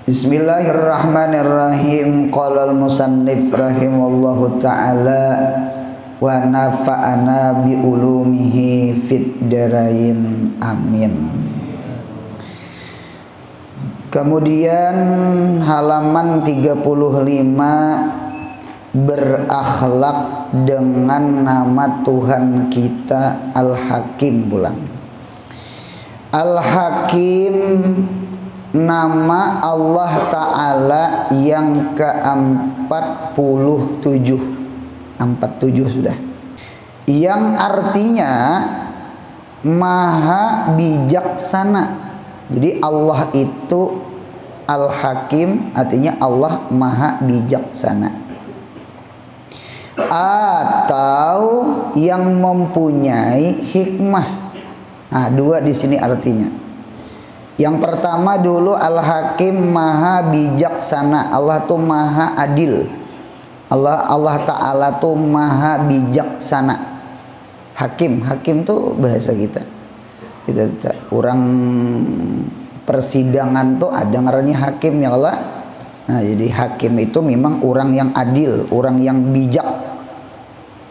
Bismillahirrahmanirrahim. Qala al-musannif rahimallahu ta'ala wa nafa'ana bi ulumihi fid darain amin. Kemudian halaman 35, berakhlak dengan nama Tuhan kita Al-Hakim pulang. Al-Hakim nama Allah Ta'ala yang ke-47, 47 sudah, yang artinya maha bijaksana. Jadi Allah itu Al-Hakim, artinya Allah maha bijaksana, atau yang mempunyai hikmah. Nah, dua di sini artinya. Yang pertama dulu Al-Hakim maha bijaksana. Allah tuh maha adil. Allah Ta'ala tuh maha bijaksana. Hakim tuh bahasa kita. Orang persidangan tuh ada ngarannya hakim ya Allah. Nah, jadi hakim itu memang orang yang adil, orang yang bijak.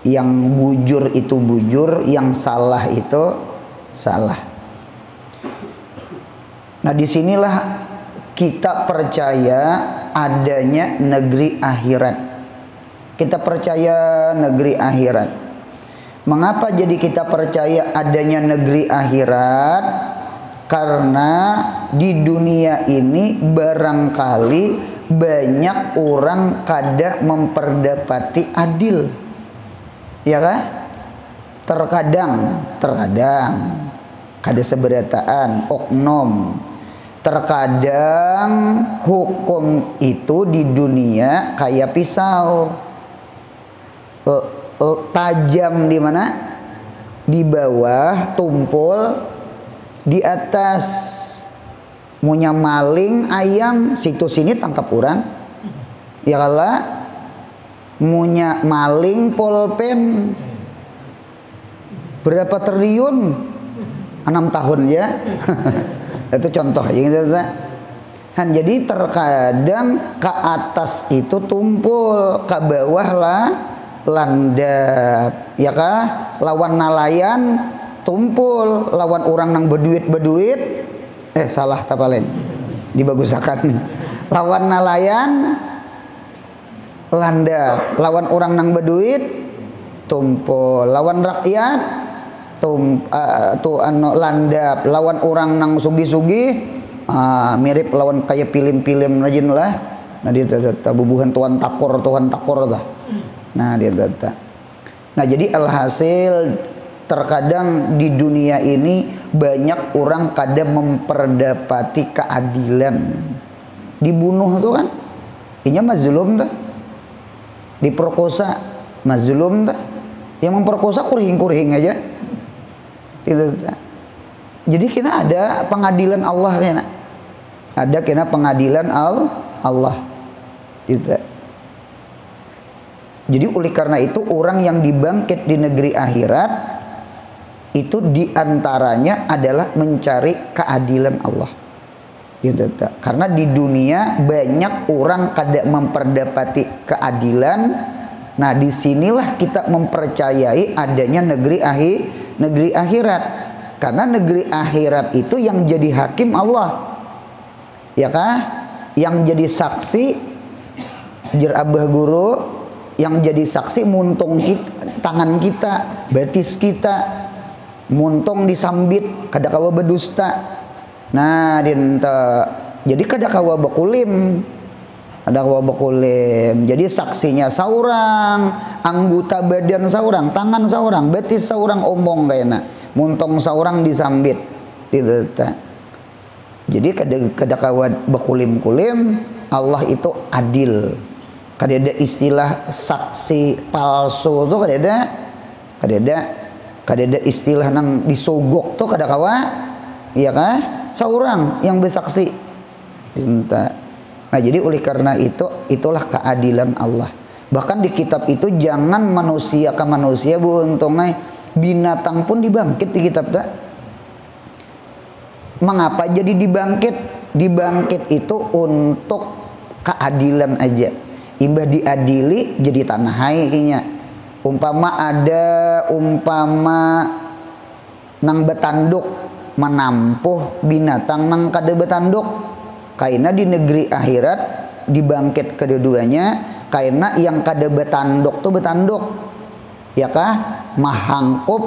Yang bujur itu bujur, yang salah itu salah. Nah, disinilah kita percaya adanya negeri akhirat. Kita percaya negeri akhirat. Mengapa jadi kita percaya adanya negeri akhirat? Karena di dunia ini barangkali banyak orang kada memperdapati adil. Ya kan? Terkadang kada seberataan oknum. Terkadang hukum itu di dunia kayak pisau, tajam di mana? Di bawah, tumpul di atas. Munya maling ayam situ sini tangkap orang, ya kalah. Munya maling pulpen berapa triliun, 6 tahun ya. Itu contoh ya gitu. Jadi terkadang ke atas itu tumpul, ke bawah lah landap, ya kah? Lawan nalayan tumpul, lawan orang nang beduit salah tapalen dibagusakan. Lawan nalayan landap, lawan orang nang beduit tumpul, lawan rakyat landap, lawan orang nang sugi-sugi mirip lawan kayak film-film rajin lah. Nah, dia bubuhan tuan takor dah. Nah, dia data. Nah, jadi alhasil terkadang di dunia ini banyak orang kada memperdapati keadilan. Dibunuh tuh kan, inya mazlum tuh. Diperkosa mazlum tuh. Yang memperkosa kurhing aja. Itu. Jadi kena ada pengadilan Allah kena. Ada kena pengadilan Allah. Itu. Jadi oleh karena itu orang yang dibangkit di negeri akhirat itu diantaranya adalah mencari keadilan Allah. Gitu. Karena di dunia banyak orang kada memperdapati keadilan. Nah, disinilah kita mempercayai adanya negeri akhirat. Karena negeri akhirat itu yang jadi hakim Allah, ya kah? Yang jadi saksi jer abah guru, yang jadi saksi muntung kita, tangan kita, betis kita, muntung disambit, kada kawa berdusta. Nah, jadi kada kawa bakulim. Jadi saksinya seorang, anggota badan seorang, tangan seorang, betis seorang, omong kayaknya, muntong seorang disambit. Jadi kada kawa bakulim-kulim. Allah itu adil. Kada ada istilah saksi palsu tuh, kada ada istilah nang disogok tuh, kada kawa. Iya kah? Seorang yang bersaksi. Nah, jadi oleh karena itu, itulah keadilan Allah. Bahkan di kitab itu jangan manusia ke manusia, bu, untungnya binatang pun dibangkit di kitab tak. Mengapa jadi dibangkit? dibangkit itu untuk keadilan aja. Imbah diadili jadi tanah hainya. Umpama nang betanduk menampuh binatang nang kada betanduk, kaina di negeri akhirat dibangkit kedua-duanya, kaina yang kada betanduk tuh betanduk, ya kah, mahangkup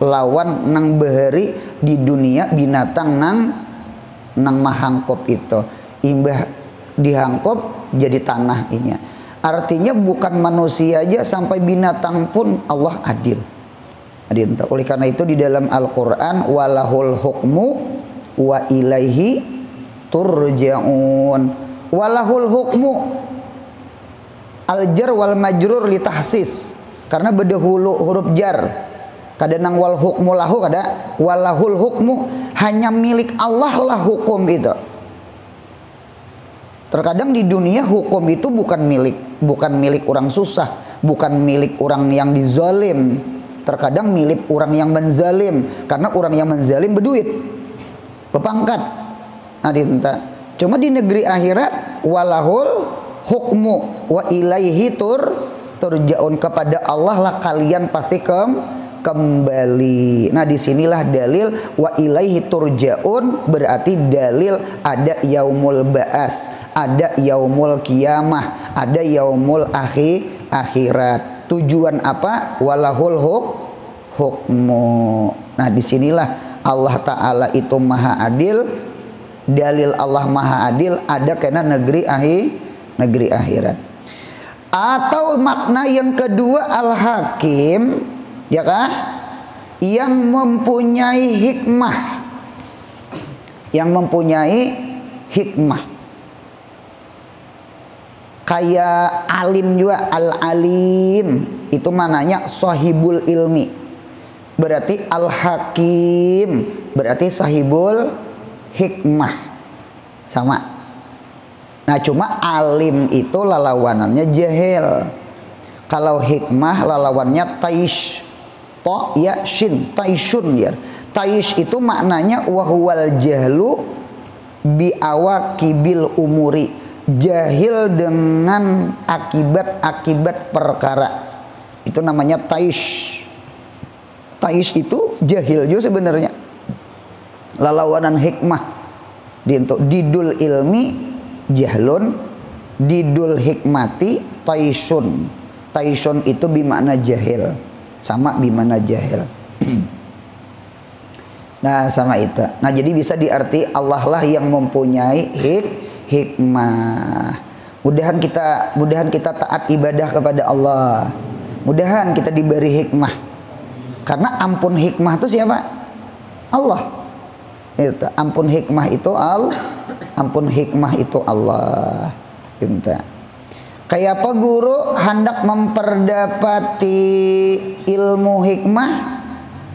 lawan nang beheri di dunia binatang nang mahangkup itu, imbah dihangkup jadi tanah inya. Artinya bukan manusia aja, sampai binatang pun Allah adil. Oleh karena itu di dalam Al-Quran, walahul hukmu wa ilaihi turja'un. Walahul hukmu, al-jar wal majrur li tahsis, karena berdahulu huruf jar. Kadang wal hukmu lahu, kada walahul hukmu, hanya milik Allah lah hukum itu. Terkadang di dunia hukum itu bukan milik orang susah, bukan milik orang yang dizalim. Terkadang milik orang yang menzalim, karena orang yang menzalim berduit, berpangkat. Cuma di negeri akhirat, walahul hukmu wa ilaihi turja'un, kepada Allah lah kalian pasti kembali. Nah disinilah dalil wa ilaihi turja'un, berarti dalil ada yaumul ba'as, ada yaumul qiyamah, ada yaumul akhirat. Tujuan apa? Walahul hukmu. Nah disinilah Allah Ta'ala itu maha adil. Dalil Allah maha adil ada kena negeri akhirat. Atau makna yang kedua al-hakim, ya kah, yang mempunyai hikmah. Kayak alim juga, al-alim itu mananya sahibul ilmi, berarti al-hakim berarti sahibul hikmah, sama. Nah cuma alim itu lalawanannya jahil, kalau hikmah lalawannya taish, to ya shin, taishun ya. Taish itu maknanya wahwal jahlu bi awaqibil umuri, jahil dengan akibat-akibat perkara, itu namanya taish. Taish itu jahil juga sebenarnya. Lalawanan hikmah didul ilmi jahlun, didul hikmati taishun. Taishun itu bimakna jahil, sama bimakna jahil. Nah sama itu. Nah jadi bisa diarti Allah lah yang mempunyai hikmah. Mudahan kita taat ibadah kepada Allah. Mudahan kita diberi hikmah. Karena ampun hikmah itu siapa? Allah. Itu ampun hikmah itu Allah. Gitu. Kayak apa guru hendak memperdapati ilmu hikmah?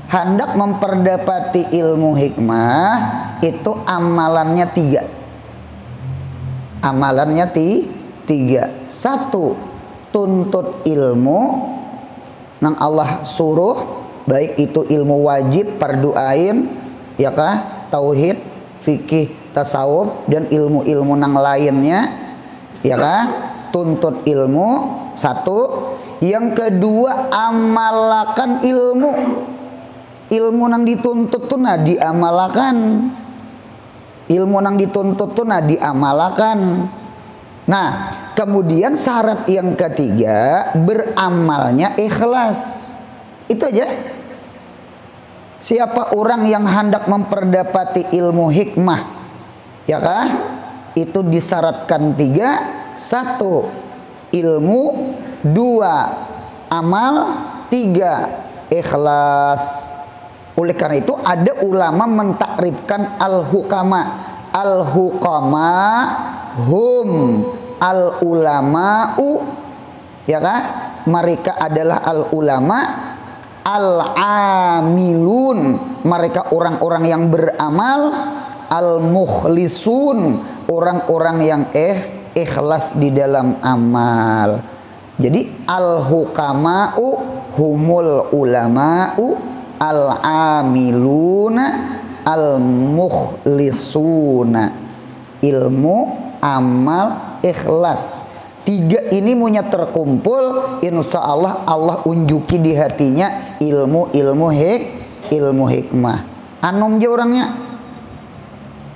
Hendak memperdapati ilmu hikmah itu amalannya 3. Amalannya tiga. 1, tuntut ilmu nang Allah suruh, baik itu ilmu wajib fardu ain, ya kah, tauhid, fikih, tasawuf, dan ilmu-ilmu nang lainnya, ya kah, tuntut ilmu. 1. Yang kedua, amalkan ilmu nang dituntut tuh nah diamalkan. Ilmu nang dituntut tuh nah diamalkan. Nah kemudian syarat yang ketiga, beramalnya ikhlas. Itu aja. Siapa orang yang hendak memperdapati ilmu hikmah, ya kah, itu disyaratkan 3. 1 ilmu, 2 amal, 3 ikhlas. Oleh karena itu ada ulama mentakribkan al-hukama. Al-hukama hum al-ulama'u, ya kah, mereka adalah al-ulama. Al-amilun, mereka orang-orang yang beramal. Al-mukhlisun, orang-orang yang ikhlas di dalam amal. Jadi al-hukama'u humul ulama'u, al-amiluna al-mukhlisuna. ilmu, amal, ikhlas. 3 ini punya terkumpul, insya Allah Allah unjuki di hatinya ilmu hikmah. Anom je orangnya,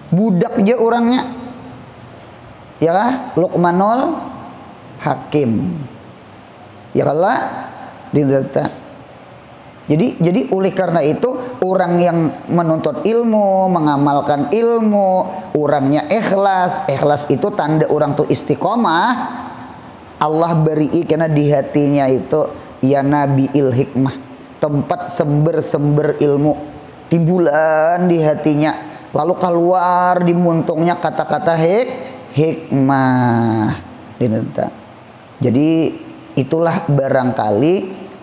budak je orangnya, ya kah? Luqmanul Hakim, ya kalah didata. Jadi oleh karena itu orang yang menuntut ilmu, mengamalkan ilmu, orangnya ikhlas. Ikhlas itu tanda orang tuh istiqomah. Allah beri karena di hatinya itu ya nabi hikmah, tempat sumber ilmu timbulan di hatinya, lalu keluar di muntungnya kata-kata hikmah. Jadi itulah barangkali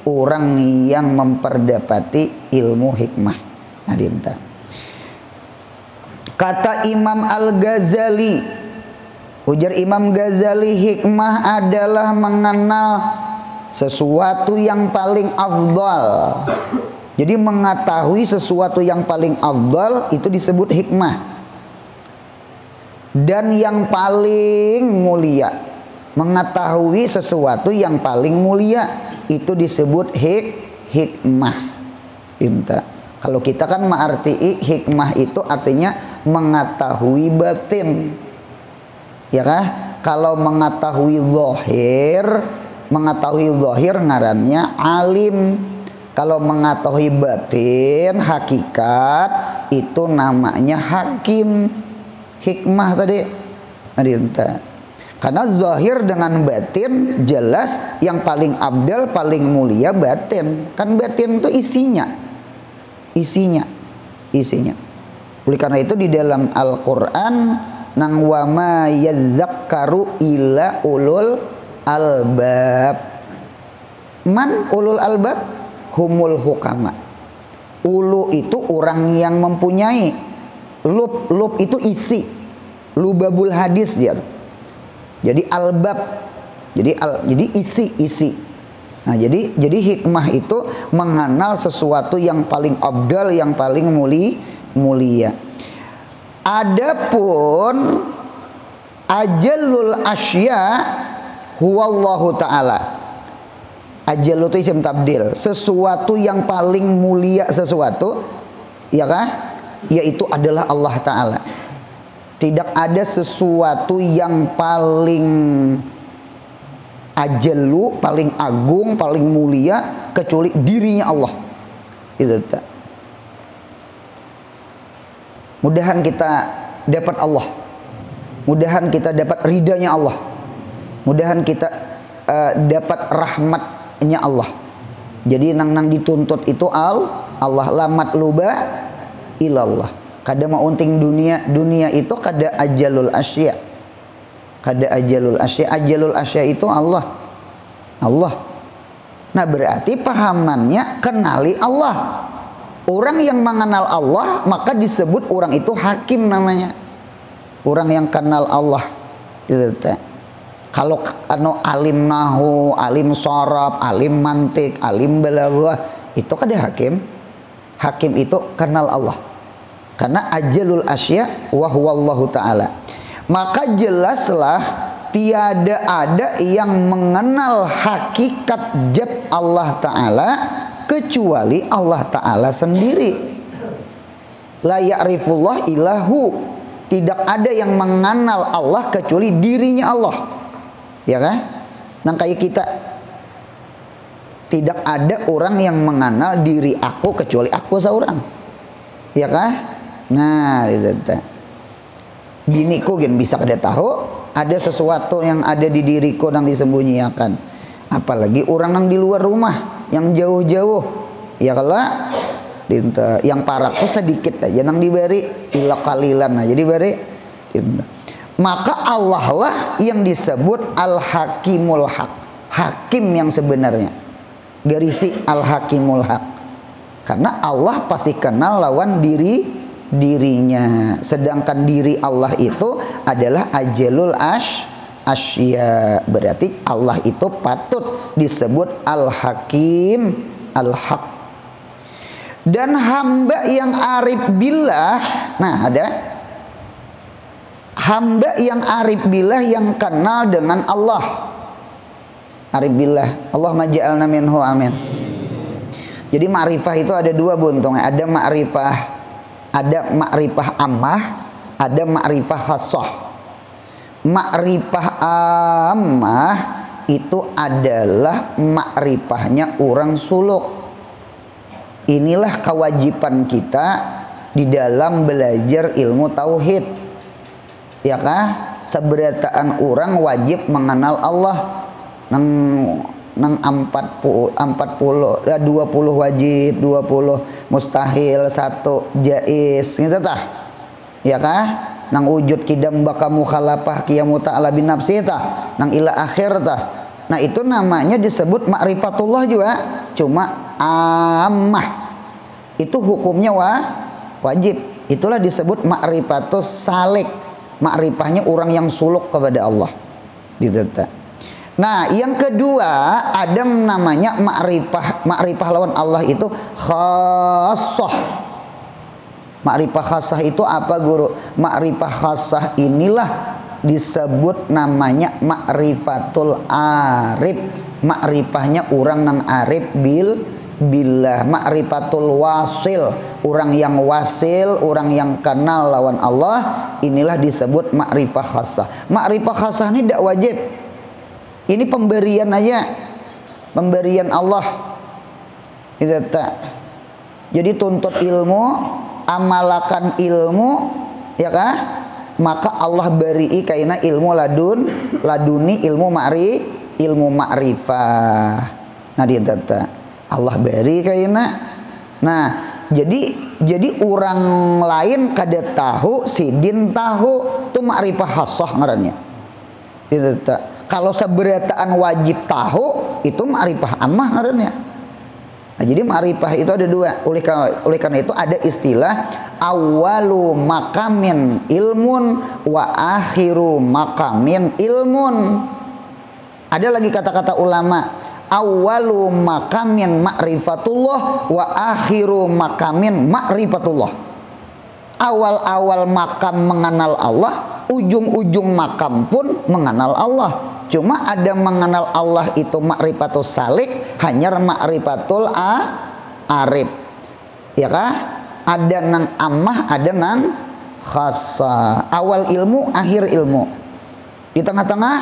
orang yang memperdapati ilmu hikmah. Nah, dinta. Kata Imam Al-Ghazali, ujar Imam Ghazali, hikmah adalah mengenal sesuatu yang paling afdal. Jadi mengetahui sesuatu yang paling afdal itu disebut hikmah. Dan yang paling mulia, mengetahui sesuatu yang paling mulia itu disebut hikmah. Pinta. Kalau kita kan mengarti hikmah itu artinya mengetahui batin. Ya kah? Kalau mengetahui zahir ngarannya alim. Kalau mengetahui batin, hakikat, itu namanya hakim. Hikmah tadi. Karena zahir dengan batin jelas yang paling abdal, paling mulia batin. Kan batin itu isinya. Oleh karena itu di dalam Al-Quran, nang wama yadzakkaru illa ulul albab. Man ulul albab? Humul hukama. Ulu itu orang yang mempunyai. Lub itu isi. Lubabul hadis dia. Jadi albab. Jadi isi. Nah, jadi hikmah itu mengenal sesuatu yang paling abdal, yang paling mulia. Adapun ajallul asya huwallahu ta'ala. Ajal itu isim tabdil, sesuatu yang paling mulia sesuatu, ya kah? Yaitu adalah Allah Ta'ala. Tidak ada sesuatu yang paling ajallu, paling agung, paling mulia kecuali dirinya Allah. Itu. Mudahan kita dapat Allah. Mudahan kita dapat ridanya Allah. Mudahan kita dapat rahmatnya Allah. Jadi nang dituntut itu Allah, lamat luba ilallah. Kada mau unting dunia itu kada ajalul asya. Ajalul asya itu Allah. Nah, berarti pahamannya kenali Allah. Orang yang mengenal Allah maka disebut orang itu hakim namanya. Orang yang kenal Allah. Kalau alim nahu, alim sorab, alim mantik, alim balaghah, itu kada hakim. Hakim itu kenal Allah. Karena ajalul asya wa huwallahu ta'ala. Maka jelaslah tiada ada yang mengenal hakikat zat Allah Ta'ala kecuali Allah Ta'ala sendiri. La ya'rifullah ilahu. Tidak ada yang mengenal Allah kecuali dirinya Allah. Ya kan? Nah, kayak kita, tidak ada orang yang mengenal diri aku kecuali aku seorang. Ya kan? Nah, biniku gen bisa kada tahu ada sesuatu yang ada di diriku yang disembunyikan. Apalagi orang yang di luar rumah, yang jauh-jauh. Ya kalau yang paraku sedikit aja nang diberi ila kalilan aja diberi. Maka Allah lah yang disebut Al-Hakimul Haq. Hakim yang sebenarnya. Garisi Al-Hakimul Haq. Karena Allah pasti kenal lawan dirinya. Sedangkan diri Allah itu adalah ajalul asya. Berarti Allah itu patut disebut Al-Hakim, Al-Haq. Dan hamba yang arif billah, nah ada hamba yang arif billah, yang kenal dengan Allah. Arif billah, Allahumma ja'alna minhu, amin. Jadi ma'rifah itu ada dua, buntung. Ada ma'rifah ammah, ada ma'rifah khassah. Ma'rifah ammah itu adalah ma'rifahnya orang suluk. Inilah kewajiban kita di dalam belajar ilmu tauhid. Ya kah? Seberataan orang wajib mengenal Allah. Nang 20 wajib, 20 mustahil, 1 jaiz, gitu tah. Ya kah? Nang wujud kidam baka mukhalafah qiyamu ta'ala bin nafsi tah. Nang ila akhir tah. Nah, itu namanya disebut ma'rifatullah juga. Cuma ammah. Itu hukumnya wajib. Itulah disebut ma'rifatus salik. Ma'rifahnya orang yang suluk kepada Allah. Gitu tah. Nah, yang kedua ada namanya ma'rifah lawan Allah itu khassah. Ma'rifah khassah itu apa, guru? Ma'rifah khassah inilah disebut namanya ma'rifatul arif. Ma'rifahnya orang nang arif billah. Ma'rifatul wasil, orang yang wasil, orang yang kenal lawan Allah, inilah disebut ma'rifah khassah. Ma'rifah khassah ini tidak wajib. Ini pemberian aja, pemberian Allah. Jadi tuntut ilmu, amalakan ilmu, ya kah? Maka Allah beri kaina ilmu laduni ilmu ma'rifah. Nah, dia Allah beri kaina. Nah, jadi orang lain kada tahu, sidin tahu, itu ma'rifah khassah ngarannya. Kalau seberataan wajib tahu, itu ma'rifah ammah ngarannya. Nah, jadi ma'rifah itu ada dua. Oleh karena itu ada istilah awalu makamin ilmun wa akhiru makamin ilmun. Ada lagi kata-kata ulama, awalu makamin ma'rifatullah wa akhiru makamin ma'rifatullah. Awal-awal makam mengenal Allah, ujung-ujung makam pun mengenal Allah. Cuma ada mengenal Allah itu ma'rifatus salik, hanya ma'rifatul arif. Ya kah? Ada nang ammah, ada nang khassah. Awal ilmu, akhir ilmu. Di tengah-tengah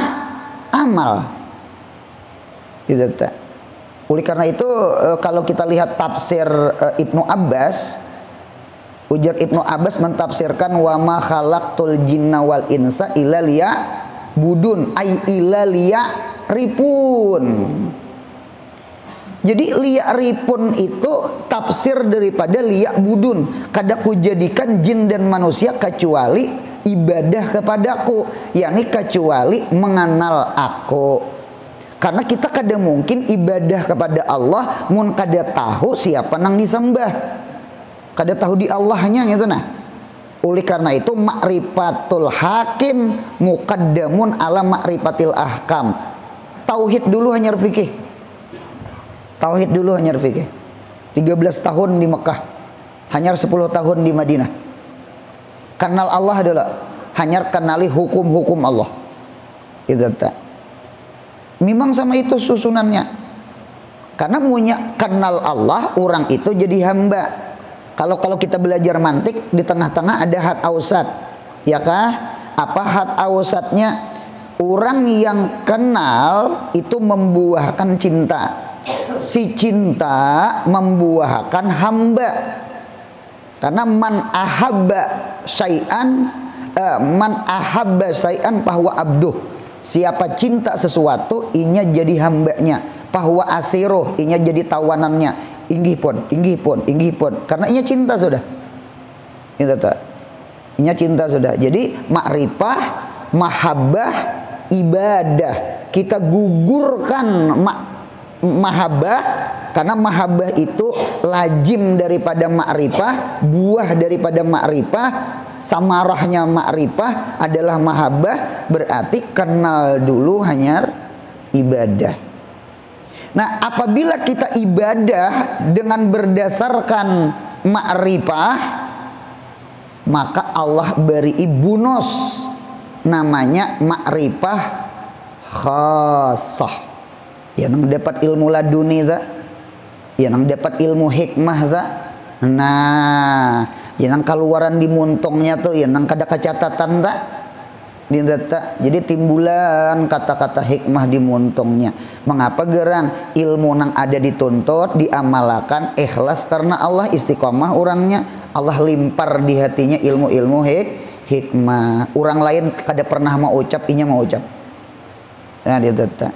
amal. Gitu. Oleh karena itu kalau kita lihat tafsir Ibnu Abbas, ujar Ibnu Abbas mentafsirkan wa ma khalaqtul jinna wal insa illa liya'budun ay illa liya'rifun. Jadi liya'rifun itu tafsir daripada liya'budun. Kada kujadikan jin dan manusia kecuali ibadah kepadaku, yakni kecuali mengenal aku. Karena kita kada mungkin ibadah kepada Allah mun kada tahu siapa nang disembah. Kada tahu di Allahnya gitu nah. Oleh karena itu ma'rifatul hakim muqaddamun ala ma'rifatil ahkam. Tauhid dulu hanya fikih. Tauhid dulu hanya fikih. 13 tahun di Mekah, hanya 10 tahun di Madinah. Kenal Allah adalah hanya kenali hukum-hukum Allah. Itu tak. Memang sama itu susunannya. Karena punya kenal Allah, orang itu jadi hamba. Kalau kita belajar mantik, di tengah-tengah ada had ausat, ya kah? Apa had ausatnya? Orang yang kenal itu membuahkan cinta. Si cinta membuahkan hamba. Karena man ahabba syai'an bahwa abduh. Siapa cinta sesuatu, inya jadi hambanya. Bahwa asiruh, inya jadi tawanannya. Inggih pun. Karena inya cinta sudah. Itu tak. Inya cinta sudah. Jadi ma'rifah, mahabbah, ibadah. Kita gugurkan mahabbah, karena mahabbah itu lazim daripada ma'rifah, buah daripada ma'rifah, samarahnya ma'rifah adalah mahabbah, berarti kenal dulu hanya ibadah. Nah, apabila kita ibadah dengan berdasarkan ma'rifah, maka Allah beri bonus namanya ma'rifah khassah. Ya nang dapat ilmu laduni za, ya nang dapat ilmu hikmah za. Nah, ya nang keluaran di muntongnya tuh, ya nang kada kecatatan tak. Jadi timbulan kata-kata hikmah di muntongnya. Mengapa gerang ilmu nang ada dituntut, diamalkan, ikhlas karena Allah, istiqomah orangnya, Allah limpar di hatinya ilmu-ilmu hikmah. Orang lain kada pernah mau ucap, inya mau ucap. Nah dia tetap.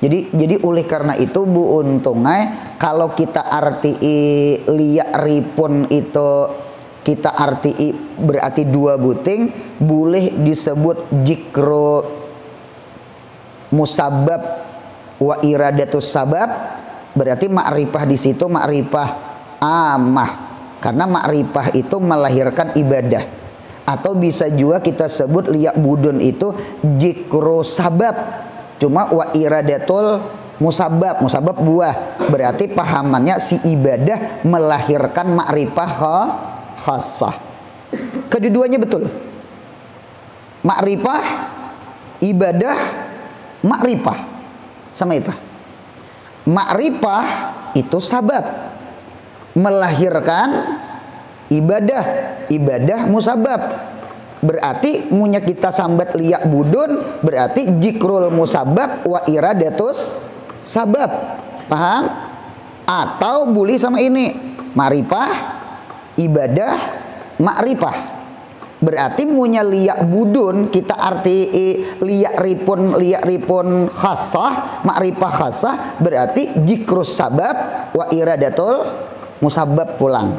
Jadi oleh karena itu bu untungnya kalau kita arti liak ripun itu kita arti berarti dua buting, boleh disebut jikro musabab wa iradatus sabab, berarti ma'rifah di situ ma'rifah amah, karena ma'rifah itu melahirkan ibadah. Atau bisa juga kita sebut liak budun itu jikro sabab, cuma wa iradatul musabab, musabab buah, berarti pahamannya si ibadah melahirkan ma'rifah khassah. Kedua-duanya betul. Ma'rifah, ibadah, ma'rifah. Sama itu. Ma'rifah itu sabab melahirkan ibadah, ibadah musabab. Berarti munya kita sambat liak budun, berarti jikrul musabab wa iradatus sabab. Paham? Atau boleh sama ini, ma'rifah, ibadah, ma'rifah. Berarti munya liak budun kita arti liak ripun khassah, ma'rifah khassah, berarti jikrus sabab wa iradatul musabab pulang.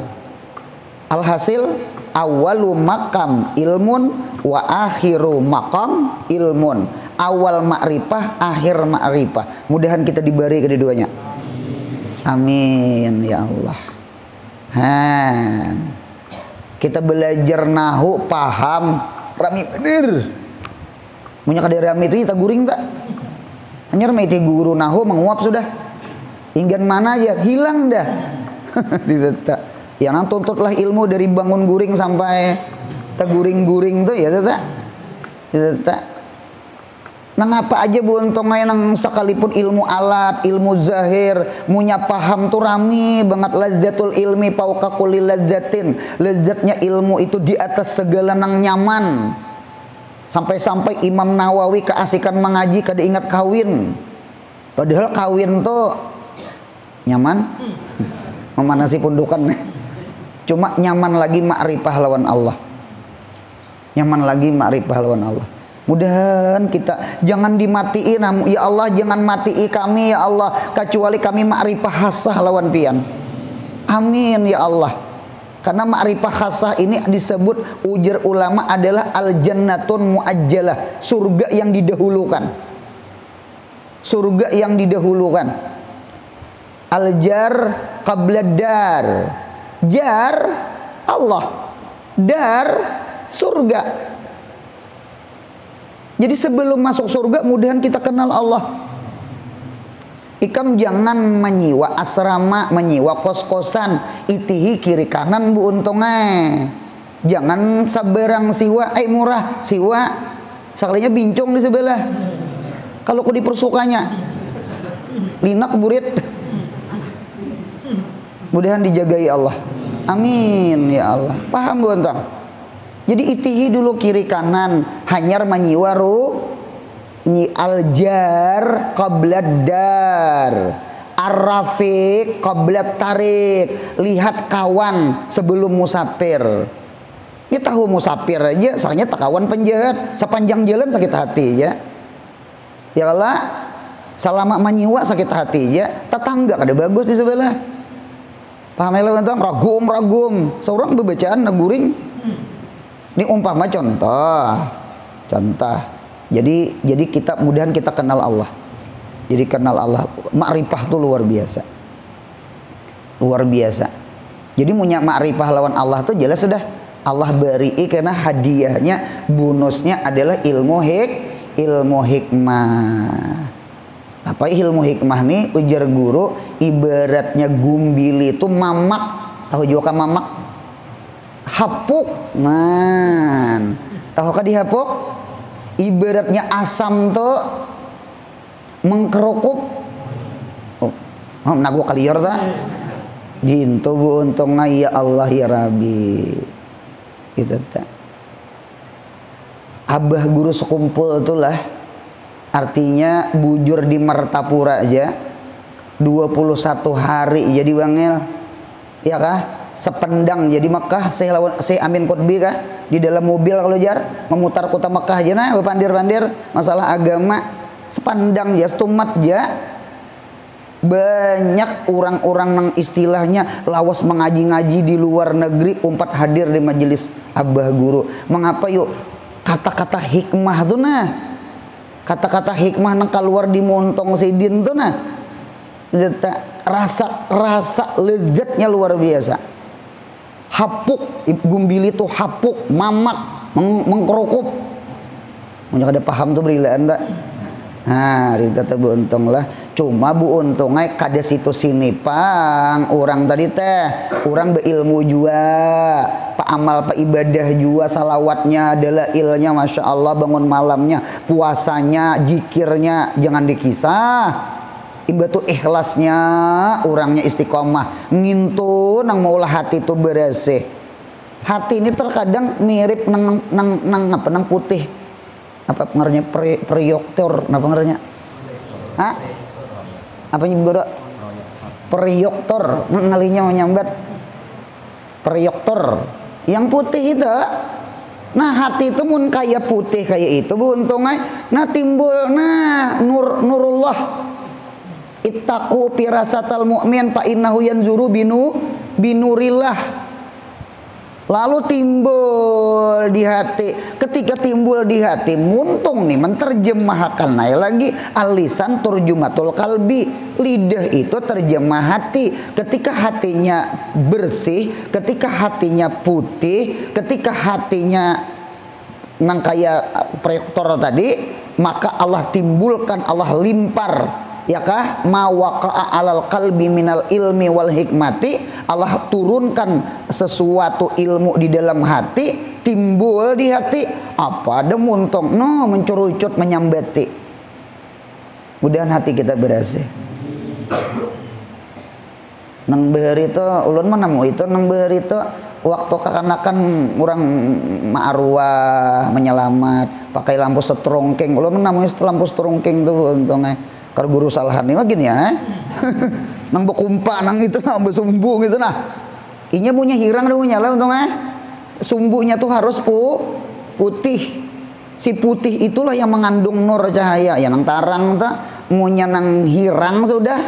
Alhasil awalu makam ilmun wa akhiru makam ilmun. Awal ma'rifah, akhir ma'rifah. Mudahan kita diberi keduanya. Amin ya Allah. Kita belajar nahu paham rami bener. Punya kada rami itu kita guring tak? Hanya rami itu guru nahu menguap sudah. Inggan mana aja hilang dah. Ditetap. Ya nang tuntutlah ilmu dari bangun guring sampai teguring-guring tuh ya tetap. Tetap. Nang apa aja buntongnya nang sekalipun ilmu alat, ilmu zahir, munya paham tuh rami banget. Lazzatul ilmi fauqa kulli lazzatin. Lezatnya ilmu itu di atas segala nang nyaman. Sampai-sampai Imam Nawawi keasikan mengaji kada ingat kawin. Padahal kawin tuh nyaman. Memanasi pundukan. Cuma nyaman lagi ma'rifah lawan Allah. Nyaman lagi ma'rifah lawan Allah. Mudahan kita jangan dimatiin, ya Allah jangan matii kami ya Allah, kecuali kami ma'rifah khassah lawan pian. Amin ya Allah. Karena ma'rifah khassah ini disebut ujar ulama adalah al-jannatun muajjalah, surga yang didahulukan. Surga yang didahulukan. Al-jar qabla dar. Jar Allah, dar surga. Jadi sebelum masuk surga mudahan kita kenal Allah. Ikam jangan menyiwa asrama, menyiwa kos-kosan, itihi kiri kanan bu untungnya. Jangan sabarang siwa, murah siwa, sekalinya bincong di sebelah. Kalau ku dipersukanya, linak burit. Mudahan dijagai Allah. Amin ya Allah. Paham bu untong? Jadi itihi dulu kiri kanan, hanyar menyiwaru nyi aljar qablad dar, arrafiq qablad tarik. Lihat kawan sebelum musafir. Ini tahu musafir aja, soalnya tak kawan penjahat, sepanjang jalan sakit hati ya. Ya Allah, selama menyiwa sakit hati ya, tetangga kada bagus di sebelah. Paham ya tentang ragum, seorang bebacaan naguring. Ini umpama contoh. Jadi kita mudahan kita kenal Allah. Jadi kenal Allah, ma'rifah tuh luar biasa. Luar biasa. Jadi punya ma'rifah lawan Allah tuh jelas sudah Allah beri karena hadiahnya, bonusnya adalah ilmu hikmah. Apa ilmu hikmah nih ujar guru ibaratnya gumbili itu mamak. Tahu juga kan mamak? Hapuk man. Tahukah dihapuk? Ibaratnya asam tuh mengkerukup. Oh, nago kaliyor ta? Gitu bu untungnya ya Allah ya Rabbi. Itu tak. Abah guru sekumpul itulah. Artinya bujur di Martapura aja 21 hari jadi bangil. Ya kah? Sependang jadi Mekah. Saya Amin Qutbi kah? Di dalam mobil kalau jar memutar kota Mekah aja nah pandir-pandir masalah agama sepandang ya setumat ya. Banyak orang-orang yang istilahnya lawas mengaji-ngaji di luar negeri umpat hadir di majelis Abah Guru. Mengapa yuk kata-kata hikmah tuh nah, kata-kata hikmah nang keluar di montong sidin tuh nah, rasa lezatnya luar biasa. Hapuk gumbili tuh hapuk mamak mengkerukup. Punya kada paham tuh berilaan tak? Nah, rita bu untung lah. Cuma bu untungnya kada situ sini pang. Orang tadi teh, orang berilmu juga, pak amal pak ibadah juga, salawatnya, dalailnya, masya Allah, bangun malamnya, puasanya, jikirnya, jangan dikisah. Imbatu ikhlasnya, orangnya istiqomah, ngintu nang maulah hati itu bersih. Hati ini terkadang mirip nang putih. Apa pengernya perioktor, apa pengernya? Hah? Apa nyebut? Perioktor, ngalinya menyambat. Perioktor, yang putih itu. Nah hati itu mun kayak putih kayak itu, bu untungnya, nah timbul nah nurullah. Ittaqu firasatal mu'min fa innahu yanzuru binurillah. Lalu timbul di hati. Ketika timbul di hati, muntung nih menterjemahkan lagi alisan turjumatul kalbi. Lidah itu terjemah hati. Ketika hatinya bersih, ketika hatinya putih, ketika hatinya nang kayak proyektor tadi, maka Allah timbulkan, Allah limpar. Ya kah? Ma waqa'a alal qalbi minal ilmi wal hikmati. Allah turunkan sesuatu ilmu di dalam hati, timbul di hati. Apa ada muntong? No, mencurucut menyambati. Mudahan hati kita bersih. Nang beheri itu ulun mana mau itu nang beheri itu waktu kakanakan orang ma'arwah menyelamat pakai lampu setrongking. Ulun mana mau lampu setrongking tuh untungnya. Kalau guru salahan ini makin ya, nang bekumpa nang itu nang besumbu gitu nah, inya punya hirang dia punya lah untungnya, sumbunya tuh harus putih, si putih itulah yang mengandung nur cahaya, ya nang tarang tak, munya nang hirang sudah,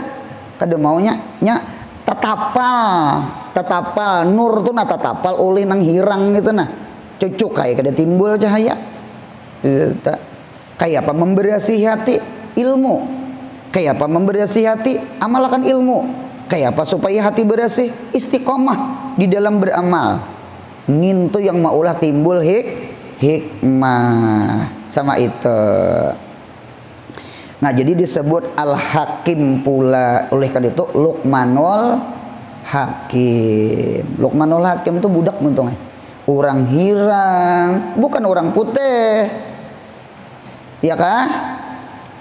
kada maunya, nya tetapal nur tuh nah tetapal oleh nang hirang gitu nah, cucuk kayak kada timbul cahaya, kayak apa memberasi hati ilmu. Kayak apa membersih hati? Amalkan ilmu. Kayak apa supaya hati bersih? Istiqomah di dalam beramal. Ngintu yang maulah timbul hikmah. Sama itu. Nah jadi disebut Al-Hakim pula. Oleh karena itu Luqmanul Hakim. Luqmanul Hakim itu budak untungnya. Orang hirang, bukan orang putih. Ya kah?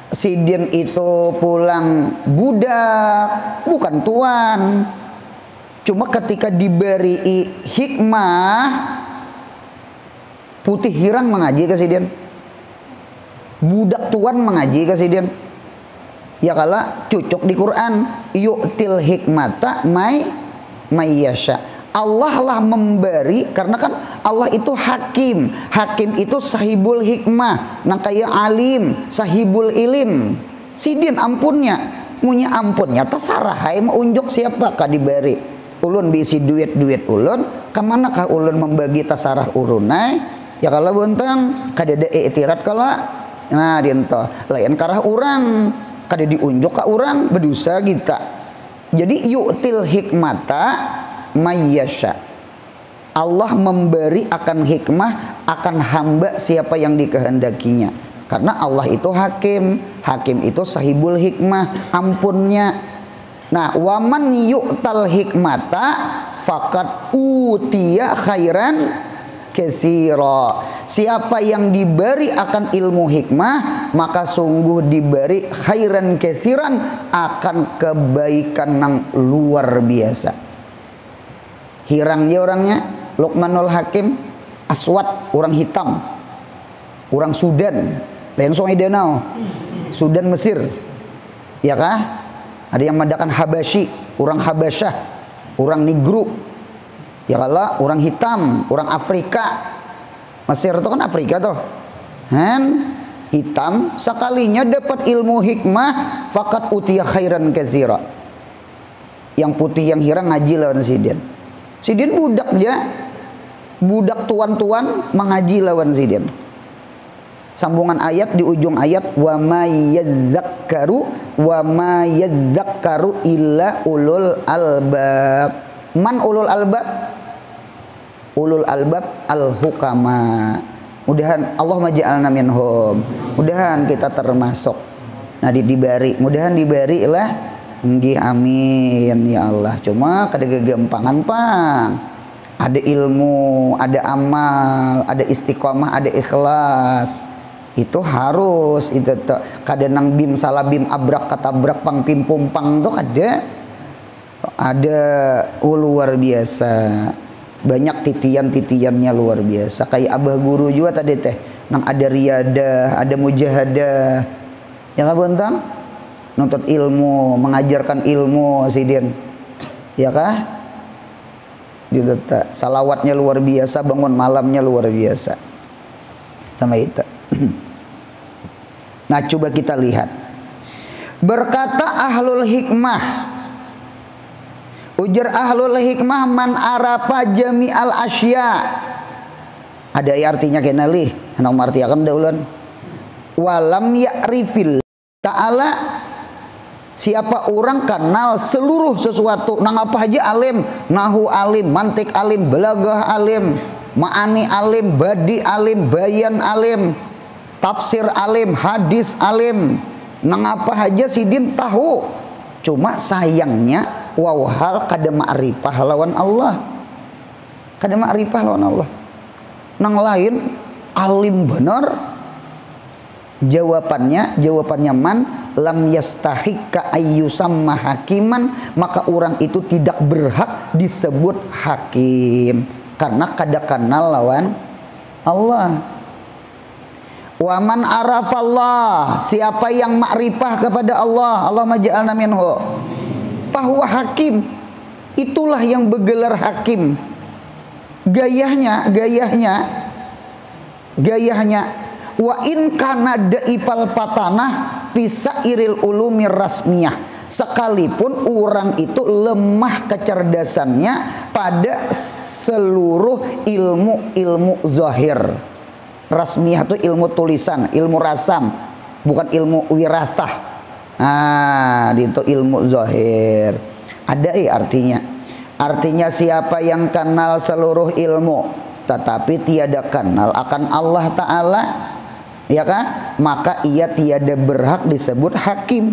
Sidin itu pulang budak, bukan tuan. Cuma ketika diberi hikmah, putih hirang mengaji ke Sidin. Budak tuan mengaji ke Sidin. Ya kala cucuk di Quran, yu'til hikmata mayyasha. Allah lah memberi, karena kan Allah itu hakim. Hakim itu sahibul hikmah, nang kaya alim, sahibul ilim. Sidin ampunnya, munya ampunnya terserah hai mau unjuk siapa kah diberi. Ulun bisi duit ulun, kemana kah ulun membagi tasarah urunai? Ya kalau buntang kada ada i'tirat kala. Nah dinto lain karah orang, kada diunjuk ka orang berdosa kita. Jadi yu'til hikmata mayyasha. Allah memberi akan hikmah akan hamba siapa yang dikehendakinya. Karena Allah itu hakim. Hakim itu sahibul hikmah, ampunnya. Nah, waman yu'tal hikmata faqad utiya khairan katsira. Siapa yang diberi akan ilmu hikmah, maka sungguh diberi khairan katsiran, akan kebaikan yang luar biasa. Hirangnya orangnya Luqmanul Hakim, aswad, orang hitam, orang Sudan, lain Sungai Danau, Sudan Mesir, ya kah? Ada yang mengadakan Habasyi, orang Habasyah, orang Nigru, ya kalah, orang hitam, orang Afrika. Mesir itu kan Afrika tuh, kan hitam, sekalinya dapat ilmu hikmah, fakat utiya khairan katsira. Yang putih yang hirang ngaji lawan Sidin. Sidin budak aja, budak tuan-tuan mengaji lawan Sidin. Sambungan ayat di ujung ayat, wa may yadzakkaru illa ulul albab. Man ulul albab? Ulul albab al-hukama. Mudahan Allah maj'alna minhum. Mudahan kita termasuk. Nah diberi, mudahan diberi lah. Nggih amin ya Allah. Cuma kada gegampangan pang. Ada ilmu, ada amal, ada istiqomah, ada ikhlas. Itu harus itu tuh. Kada nang bim salah bim abrak katabrak pang pim pumpang tuh ada luar biasa. Banyak titian-titiannya luar biasa. Kayak abah guru juga tadi teh, nang ada riyadah, ada mujahadah, ya kah Bontang? Nuntut ilmu, mengajarkan ilmu Sidin, ya kah? Gitu tak. Salawatnya luar biasa, bangun malamnya luar biasa, sama itu. Nah coba kita lihat, berkata ahlul hikmah, ujar ahlul hikmah, man arafa jami'al asya. Ada artinya kenali, hendak martiakan daulan. Walam ya'rifil ta'ala, siapa orang kenal seluruh sesuatu, nang apa aja alim, nahu alim, mantik alim, balagah alim, ma'ani alim, badi alim, bayan alim, tafsir alim, hadis alim, nang apa aja Sidin tahu. Cuma sayangnya wawhal kada ma'rifah lawan Allah. Kada ma'rifah lawan Allah. Nang lain alim benar. Jawabannya man lam yastahiqqa ayyusamma hakiman, maka orang itu tidak berhak disebut hakim karena kada kenal lawan Allah. Wa man arafallah, siapa yang makrifah kepada Allah, Allahumma ja'alna minhu, bahwa hakim, itulah yang bergelar hakim. Gayahnya wa in kana daifal patanah pisairil ulumir rasmiyah, sekalipun orang itu lemah kecerdasannya pada seluruh ilmu zahir. Rasmiyah itu ilmu tulisan, ilmu rasam, bukan ilmu wirathah. Itu ilmu zahir. Ada artinya siapa yang kenal seluruh ilmu tetapi tiada kenal akan Allah Ta'ala, ya kan? Maka ia tiada berhak disebut hakim.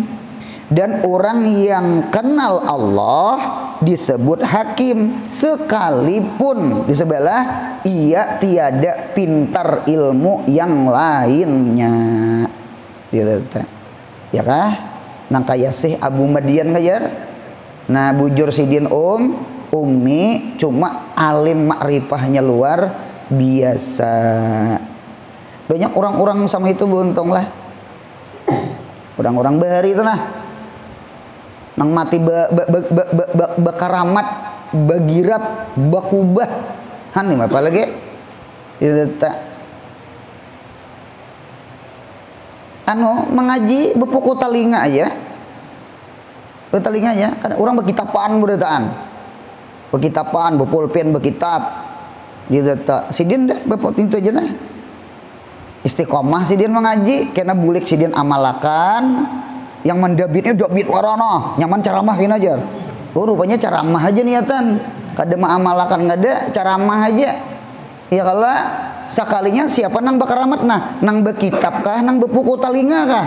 Dan orang yang kenal Allah disebut hakim, sekalipun di sebelah ia tiada pintar ilmu yang lainnya, gitu, ya kah? Nang kaya sih Abu Madian ngajar, nah bujur Sidin Ummi, cuma alim makrifahnya luar biasa. Banyak orang-orang sama itu buntung lah, orang-orang bahari itu nah, nang mati bakaramat, bagirap, bakubah, hanim apa lagi? Itu tak. Mengaji bepukul telinga aja, kan orang bekitapaan beritaan, bepulpen, bekitab, gitu tak. Sidin dah bepuk itu aja nah. Istiqomah Sidin mengaji, karena bulik Sidin amalakan. Yang mendabitnya dobit warono, nyaman ceramah gini aja. Rupanya ceramah aja niatan, kada ma'amalakan ngada, ceramah aja. Ya kalau sekalinya siapa nang bakaramat nah, nang bekitab kah, nang bepuku telinga kah?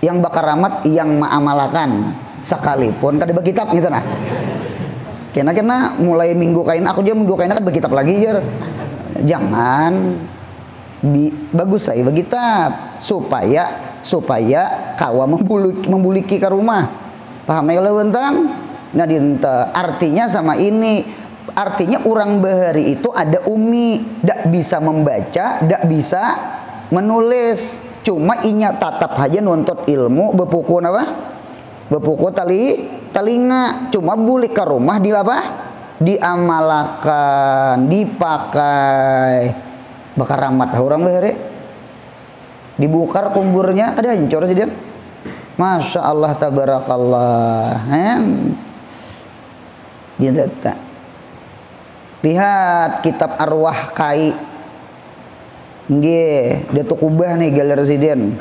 Yang bakaramat yang ma'amalakan, sekalipun kada bekitab gitu nah. Kena mulai minggu kain aku aja minggu kain kan berkitab lagi ya. Jangan bagus saya berkitab supaya kawa membuliki ke rumah. Paham ya bentang? Nah dinta artinya sama ini. Artinya orang bahari itu ada umi, dak bisa membaca, dak bisa menulis. Cuma inya tatap aja nuntut ilmu bepuku apa? Bepuku telinga. Cuma balik ke rumah di apa? Diamalkan, dipakai. Bakar ramat orang bahari. Dibukar kumburnya ada hancur sih dia. Masya Allah tabarakallah. Dia tak. Lihat kitab arwah kai. Nggih, dia tuh kubah nih galer residen.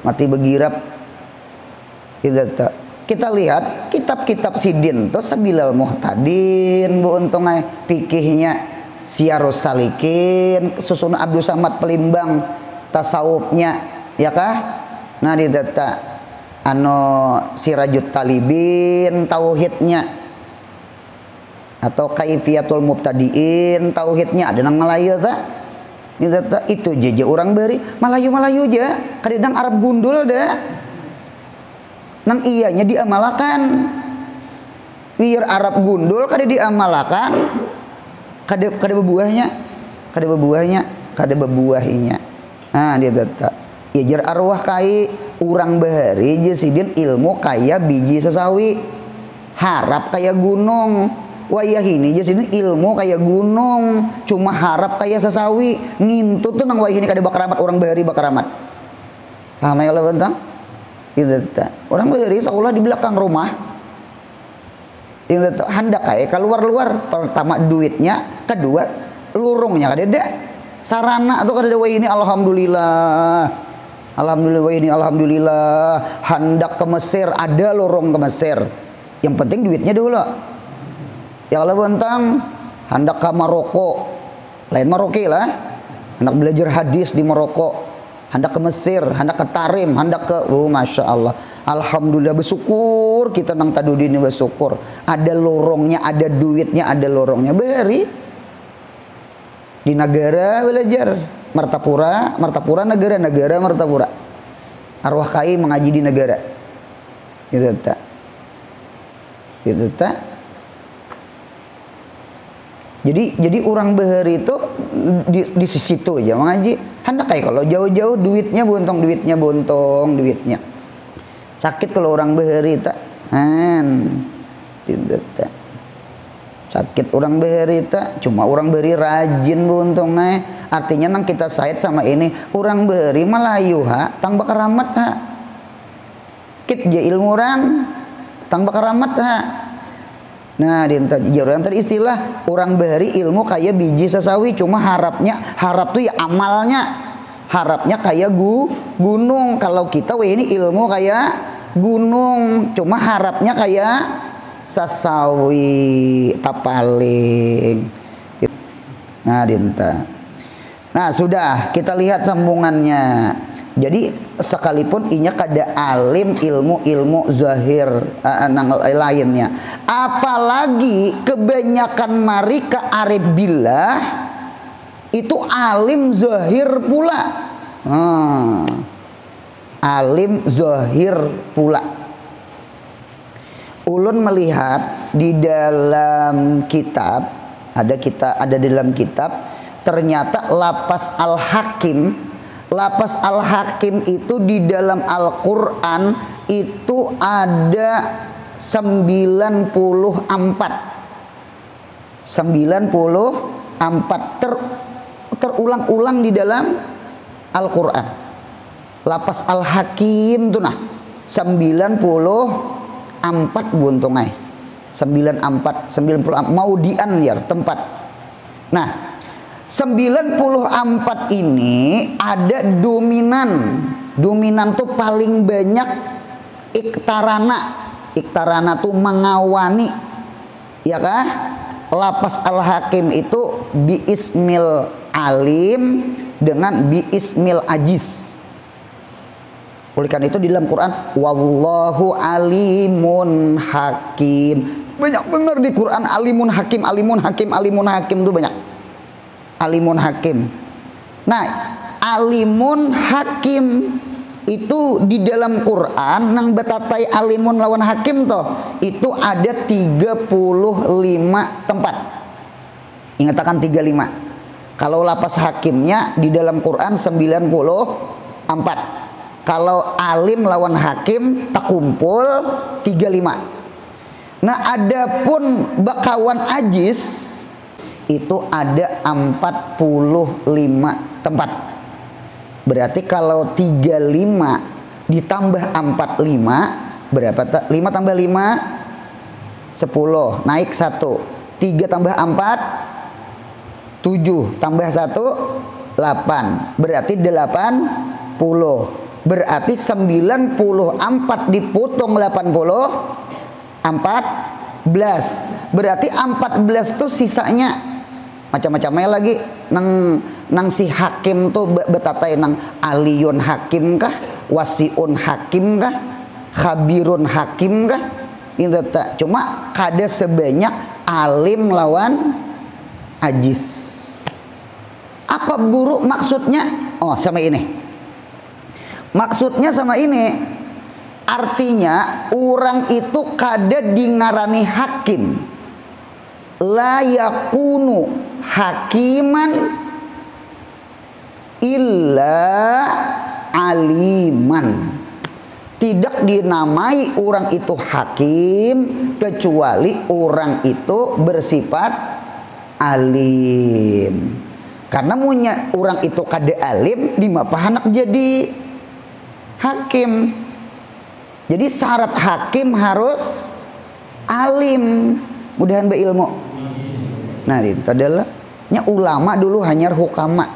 Mati begirap. Kita lihat kitab-kitab sidin tuh Sabilal Muhtadin bu untung pikihnya Siyarus Salikin, Susun Abdul Samad Pelimbang tasawufnya ya kah? Nah di data Sirajut Talibin tauhidnya atau Kaifiyatul Mubtadiin tauhidnya ada nang Melayu tak? Itu jeje orang beri Melayu aja kadang Arab gundul dah nang iyanya diamalakan biar Arab gundul kada diamalakan kada bebuahnya nah dia data ijar arwah kai urang bahari jesidin ilmu kaya biji sesawi harap kaya gunung wayah ini jesidin ilmu kaya gunung cuma harap kaya sesawi ngintut tuh nang wayah ini kada bakaramat orang bahari bakaramat paham ya Allah bentang orang bahari sekolah di belakang rumah hendak kayak keluar pertama duitnya kedua lurungnya kadeda sarana atau kadeda wah ini alhamdulillah hendak ke Mesir ada lorong ke Mesir yang penting duitnya dulu ya kalau bentang hendak ke Maroko lain Maroke lah hendak belajar hadis di Maroko hendak ke Mesir hendak ke Tarim hendak ke Masya Allah alhamdulillah bersyukur kita nang tadudin bersyukur ada lorongnya ada duitnya ada lorongnya beri di negara belajar Martapura negara Martapura arwah kai mengaji di negara gitu tak jadi orang bahari itu di sisi itu aja mengaji hendak kayak kalau jauh-jauh duitnya bontong duitnya sakit kalau orang bahari tak sakit orang bahari tak cuma orang bahari rajin bontong artinya nang kita sayat sama ini orang bahari Melayu tang bakar ramat kit je ilmu orang tang bakar ramat nah yang tadi istilah orang bahari ilmu kayak biji sesawi cuma harap tuh ya amalnya harapnya kayak gunung kalau kita ini ilmu kayak gunung cuma harapnya kayak sasawi tapaling nah sudah kita lihat sambungannya jadi sekalipun inya kada alim ilmu zahir lainnya apalagi kebanyakan marika arif billah itu alim zahir pula alim zahir pula ulun melihat di dalam kitab ada di dalam kitab ternyata lapas al-hakim itu di dalam Al-Quran itu ada 94 terulang-ulang di dalam Al-Quran lapas al-hakim tuh 94 buntungai 94 maudian ya tempat nah 94 ini ada dominan tuh paling banyak iktarana tuh mengawani ya kah lapas al-hakim itu biismil alim dengan biismil ajiz oleh karena itu di dalam Quran wallahu alimun hakim Banyak bener di Quran alimun hakim, alimun hakim, alimun hakim tuh banyak. Alimun hakim. Nah, alimun hakim itu di dalam Quran nang betatai alimun lawan hakim toh itu ada 35 tempat. Ingatakan 35. Kalau lapas hakimnya di dalam Quran 94. Kalau alim lawan hakim tak kumpul 35. Nah, adapun bakawan ajis itu ada 45 tempat. Berarti kalau 35 ditambah 45 berapa? 5 tambah 5 10, naik 1. 3 tambah 4 7, tambah 1 8. Berarti 80. Berarti 94 dipotong 80 14. Berarti 14 tuh sisanya macam-macamnya lagi nang si hakim tuh betatai nang aliyun hakim kah, wasiun hakim kah, khabirun hakim kah, itu tak. Cuma kada sebanyak alim lawan ajis. Apa guru maksudnya? Oh, sama ini. Maksudnya sama ini. Artinya orang itu kada dingarani hakim. La yakunu hakiman illa aliman. Tidak dinamai orang itu hakim kecuali orang itu bersifat alim. Karena punya orang itu kada alim di mapahanak jadi hakim. Jadi syarat hakim harus alim, mudahan berilmu. Nah, itu adalah nya ulama dulu hanyar hukama,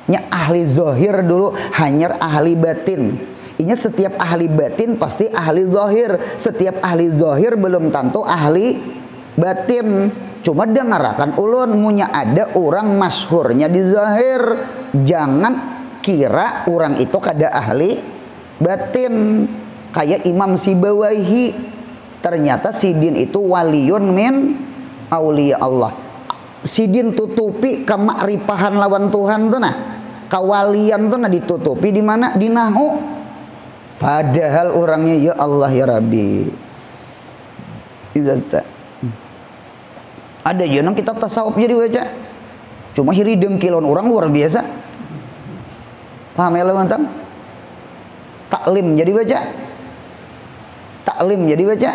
nya ahli zahir dulu hanyar ahli batin. Inya setiap ahli batin pasti ahli zahir, setiap ahli zahir belum tentu ahli batin. Cuma dengarakan ulun munya ada orang masyhurnya di zahir, jangan kira orang itu kada ahli batin. Kayak Imam Sibawaihi, ternyata Sidin itu waliyun min auliya Allah. Sidin tutupi kemakripahan lawan Tuhan tuh nah, kawalian tuh nah ditutupi di mana? Di nahu. Padahal orangnya ya Allah ya Rabbi. Ada ya nang kitab tasawuf jadi baca. Cuma hiri dengkilon orang luar biasa. Paham ya lo mantap? Taklim jadi baca. Taklim jadi baca.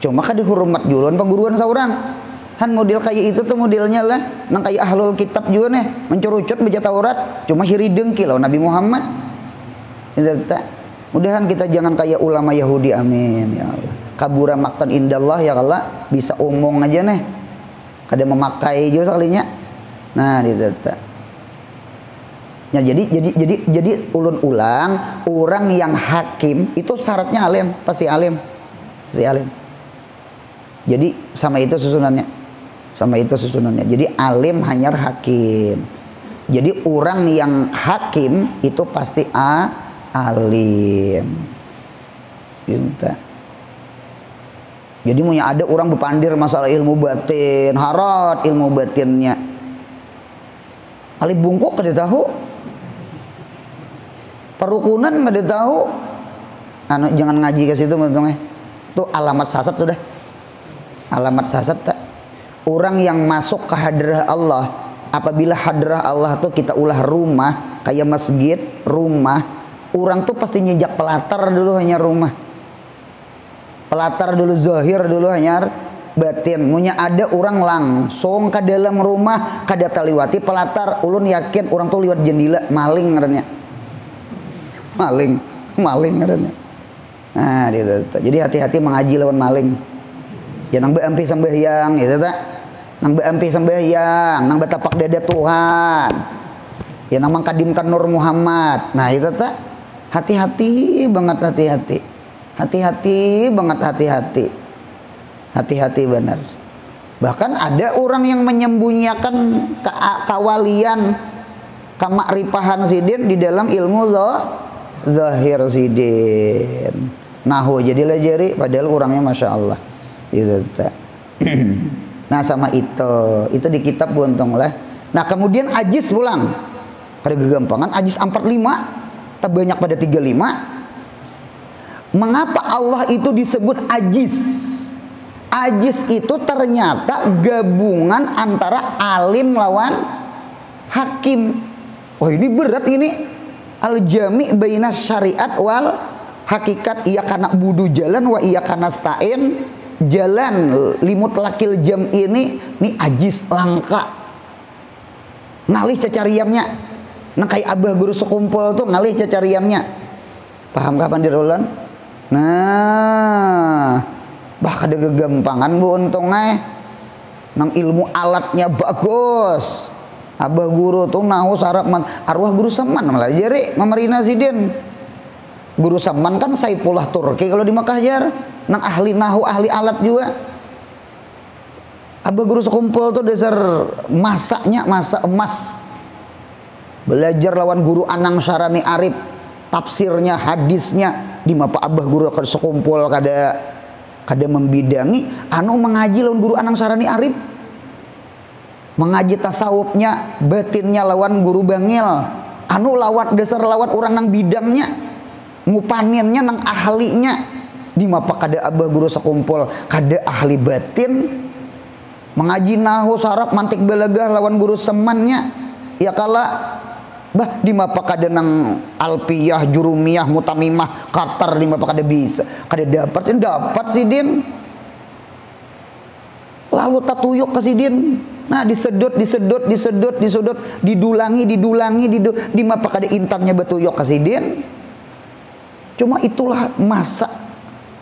Cuma kan dihormat jualan paguruan seorang. Han model kayak itu tuh modelnya lah. Nang kayak ahlul kitab juga nih. Mencurucut baca Taurat. Cuma hiri dengkil Nabi Muhammad. Mudahan kita jangan kayak ulama Yahudi, amin ya Allah. Kabura maktan indallah ya Allah, bisa omong aja nih. Kada memakai juga sekalinya. Nah, itu. Ya, jadi ulun ulang, orang yang hakim itu syaratnya alim, pasti alim. Pasti alim. Jadi sama itu susunannya. Sama itu susunannya. Jadi alim hanyar hakim. Jadi orang yang hakim itu pasti alim. Gitu. Jadi punya ada orang berpandir masalah ilmu batin, harat ilmu batinnya. Ali bungkuk kada tahu. Perukunan kada tahu. Jangan ngaji ke situ teman-teman. Itu alamat sasat sudah. Alamat sasat tak. Orang yang masuk ke hadrah Allah, apabila hadrah Allah tuh kita ulah rumah, kayak masjid, rumah, orang tuh pasti nyejak pelatar dulu hanya rumah. Pelatar dulu zahir dulu hanya batin. Munya ada orang langsung ke dalam rumah kada taliwati pelatar, ulun yakin orang tuh liwat jendela maling ngarannya. Maling ngarannya. Nah, gitu. Jadi hati-hati mengaji lawan maling. Ya nang beampi sembahyang gitu tak. Nang beampi sembahyang, nang betapak dada Tuhan. Ya nang mangkadimkan Nur Muhammad. Nah, itu tak. Hati-hati banget, hati-hati. Hati-hati banget, hati-hati. Hati-hati benar. Bahkan ada orang yang menyembunyikan kawalian, kemakripahan sidin di dalam ilmu zahir sidin. Nahu jadilah jari padahal orangnya Masya Allah. Itu tak. Nah sama itu di kitab buntung lah. Nah kemudian ajis pulang. Pada kegampangan ajis 45 terbanyak pada 35. Mengapa Allah itu disebut ajis? Ajis itu ternyata gabungan antara alim lawan hakim. Oh ini berat ini. Al-jami' baina syariat wal hakikat. Iya karena budu jalan wa iya karena stain jalan limut lakil jam ini ajis langka. Ngalih cacariamnya. Nah kayak abah guru sekumpul tuh ngalih cacariamnya. Paham kapan dirolan? Nah, bah ada kegampangan bu untungnya. Nang ilmu alatnya bagus. Abah guru tuh nahu sarap man arwah guru Saman malah jari Mamarina Sidin. Guru Saman kan Saifullah Turki kalau di Makkah jar. Nang ahli nahu ahli alat juga. Abah guru sekumpul tuh dasar masaknya masa emas. Belajar lawan guru Anang Syarani Arif, tafsirnya, hadisnya di mapa abah guru akan sekumpul kada membidangi anu mengaji lawan guru Anang Syarani Arif. Mengaji tasawufnya, batinnya lawan guru Bangil. Anu lawat dasar lawat orang nang bidangnya, ngupaninnya nang ahlinya. Di mapa kada abah guru sekumpul kada ahli batin. Mengaji nahu sarap mantik balagah lawan guru Semannya. Ya kala bah di mapa kada nang alpiyah, jurumiyah, mutamimah, qatar di mapa kada bisa. Kada dapat Sidin. Lalu tatuyuk ke Sidin. Nah disedot, didulangi, di mapa kada intannya batuyuk ke Sidin. Cuma itulah masa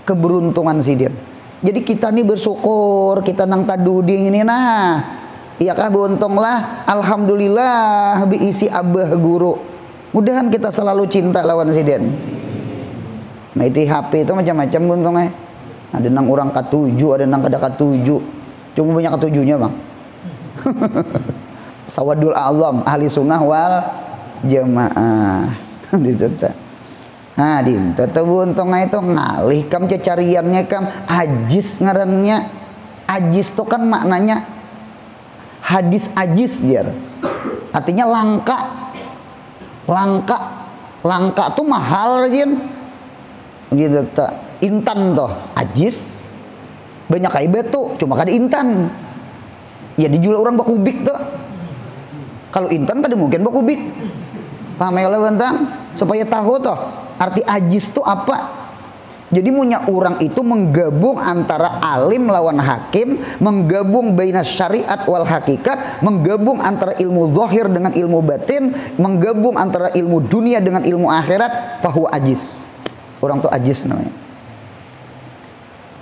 keberuntungan Sidin. Jadi kita nih bersyukur kita nang taduding ini nah. Iya kah beruntunglah alhamdulillah biisi abah guru. Mudahan kita selalu cinta lawan Sidin. Nah itu HP itu macam-macam beruntungnya. Ada nang orang K7, ada nang kada K7. Cuma banyak K7-nya bang. Sawadul Azam ahli sunnah wal jamaah. Ditata. Nah ditata beruntungnya itu ngalih kam cacariannya kam ajis ngarannya. Ajis itu kan maknanya hadis ajis jar. Artinya langka tuh mahal jin. Gitu tak. Intan toh ajis banyak kayak betu cuma kada intan. Ya dijual orang bakubik tuh. Kalau intan kada mungkin bakubik. Paham ya bentang supaya tahu toh arti ajis tuh apa. Jadi punya orang itu menggabung antara alim lawan hakim, menggabung baina syariat wal hakikat, menggabung antara ilmu zahir dengan ilmu batin, menggabung antara ilmu dunia dengan ilmu akhirat, fahuwa ajis. Orang tuh ajis namanya.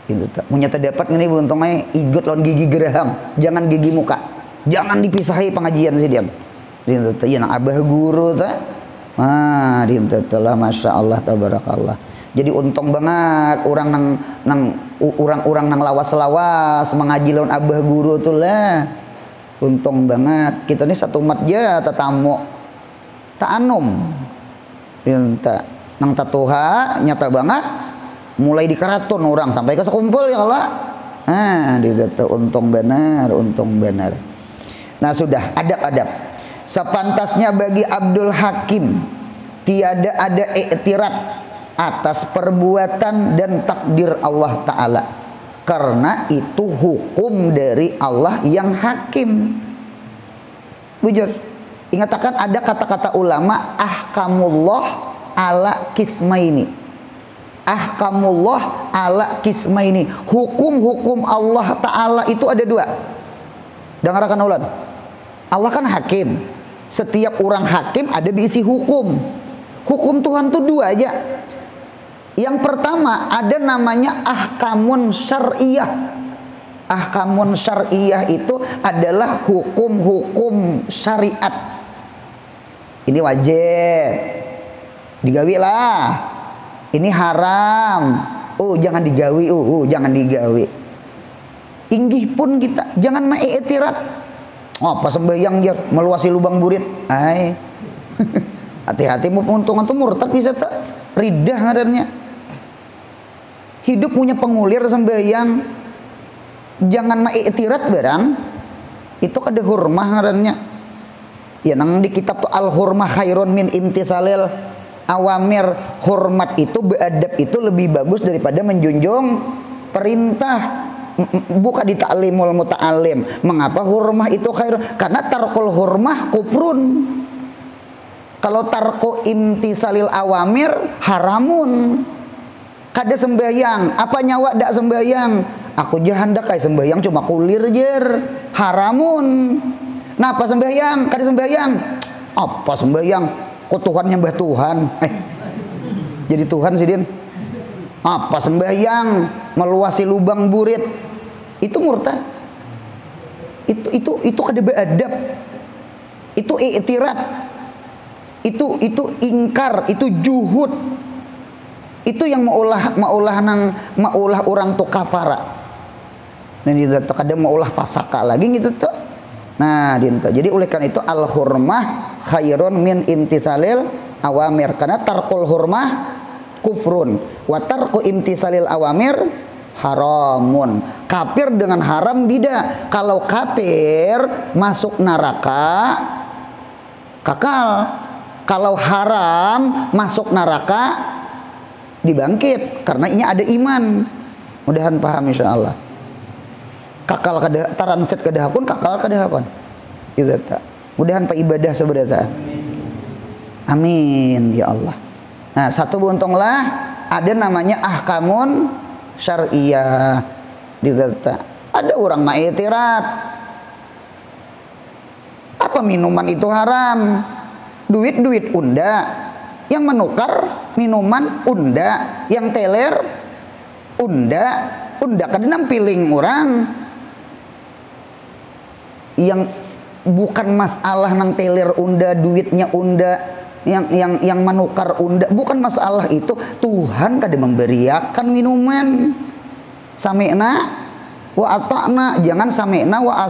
Itu tak. Punya terdapat ini untungnya igut lawan gigi geraham, jangan gigi muka, jangan dipisahi pengajian sih dia. Itu tak. Ya nang abah guru tak. Ah, itu lah masya Allah tabarakallah. Jadi untung banget orang orang nang lawas-lawas mengaji lawan abah guru tuh lah. Untung banget. Kita ini satu umat ya tetamu. Tak anum. Tak nang tatuha nyata banget. Mulai di keraton orang sampai ke sekumpul ya Allah. Ah, itu untung benar. Nah sudah adab-adab. Sepantasnya bagi Abdul Hakim tiada ada i'tirat atas perbuatan dan takdir Allah Ta'ala, karena itu hukum dari Allah yang hakim. Bujur, ingatkan ada kata-kata ulama ahkamullah ala kismaini. Ahkamullah ala kismaini. Hukum-hukum Allah Ta'ala itu ada dua. Dengarkan ulan. Allah kan hakim. Setiap orang hakim ada diisi hukum. Hukum Tuhan tuh dua aja. Yang pertama ada namanya ahkamun syar'iyah. Ahkamun syar'iyah itu adalah hukum-hukum syariat. Ini wajib digawi lah. Ini haram. Oh jangan digawi. Jangan digawi. Inggih pun kita jangan ma'iktirat. Oh pas sembahyang dia meluasi lubang burit. Hai. Hati-hati mau untungan tuh murtad bisa tak ridah ngarannya. Hidup punya pengulir sembahyang jangan ma'iktirat barang itu kada hurmah ngarannya. Ya nang di kitab tuh al-hurmah khairun min imtisalil awamir. Hormat itu, beadab itu lebih bagus daripada menjunjung perintah. Buka di ta'limul muta'alim. Mengapa hurmah itu khair? Karena tarkul hurmah kufrun. Kalau tarku imtisalil awamir haramun. Kada sembahyang, apa nyawa dak sembahyang? Aku jahandak kayak sembahyang cuma kulir jer. Haramun. Nah, apa sembahyang? Kada sembahyang. Apa sembahyang? Kok Tuhan nyembah Tuhan? Jadi Tuhan sih Din. Apa sembahyang? Meluasi lubang burit. Itu murtad. Itu kada beadab. Itu i'tirat. Itu ingkar, itu juhud. Itu yang maulah orang tuh kafara. Dan itu kada maulah fasaka lagi gitu tuh. Nah, dinto. Jadi oleh karena itu al-hurmah khairun min imtithalil awamir. Karena tarkul hurmah kufrun wa tarku imtisalil awamir haramun. Kafir dengan haram tidak. Kalau kafir masuk neraka kakal. Kalau haram masuk neraka dibangkit karena ini ada iman. Mudahan paham insyaallah. Kakal kada taranset kada hakun, kakal kada hakun. Gitu ta. Mudahan pa ibadah seberata. Amin ya Allah. Nah, satu buntonglah ada namanya ahkamun syar'iyah. Dikata ada orang ma'iktirat. Apa minuman itu haram? Duit unda. Yang menukar minuman unda. Yang teler unda. Unda kan nampiling orang. Yang bukan masalah nang teler unda, duitnya unda. Yang menukar unda, bukan masalah itu. Tuhan kada memberiakan minuman. Sami'na wa ata'na, jangan sami'na wa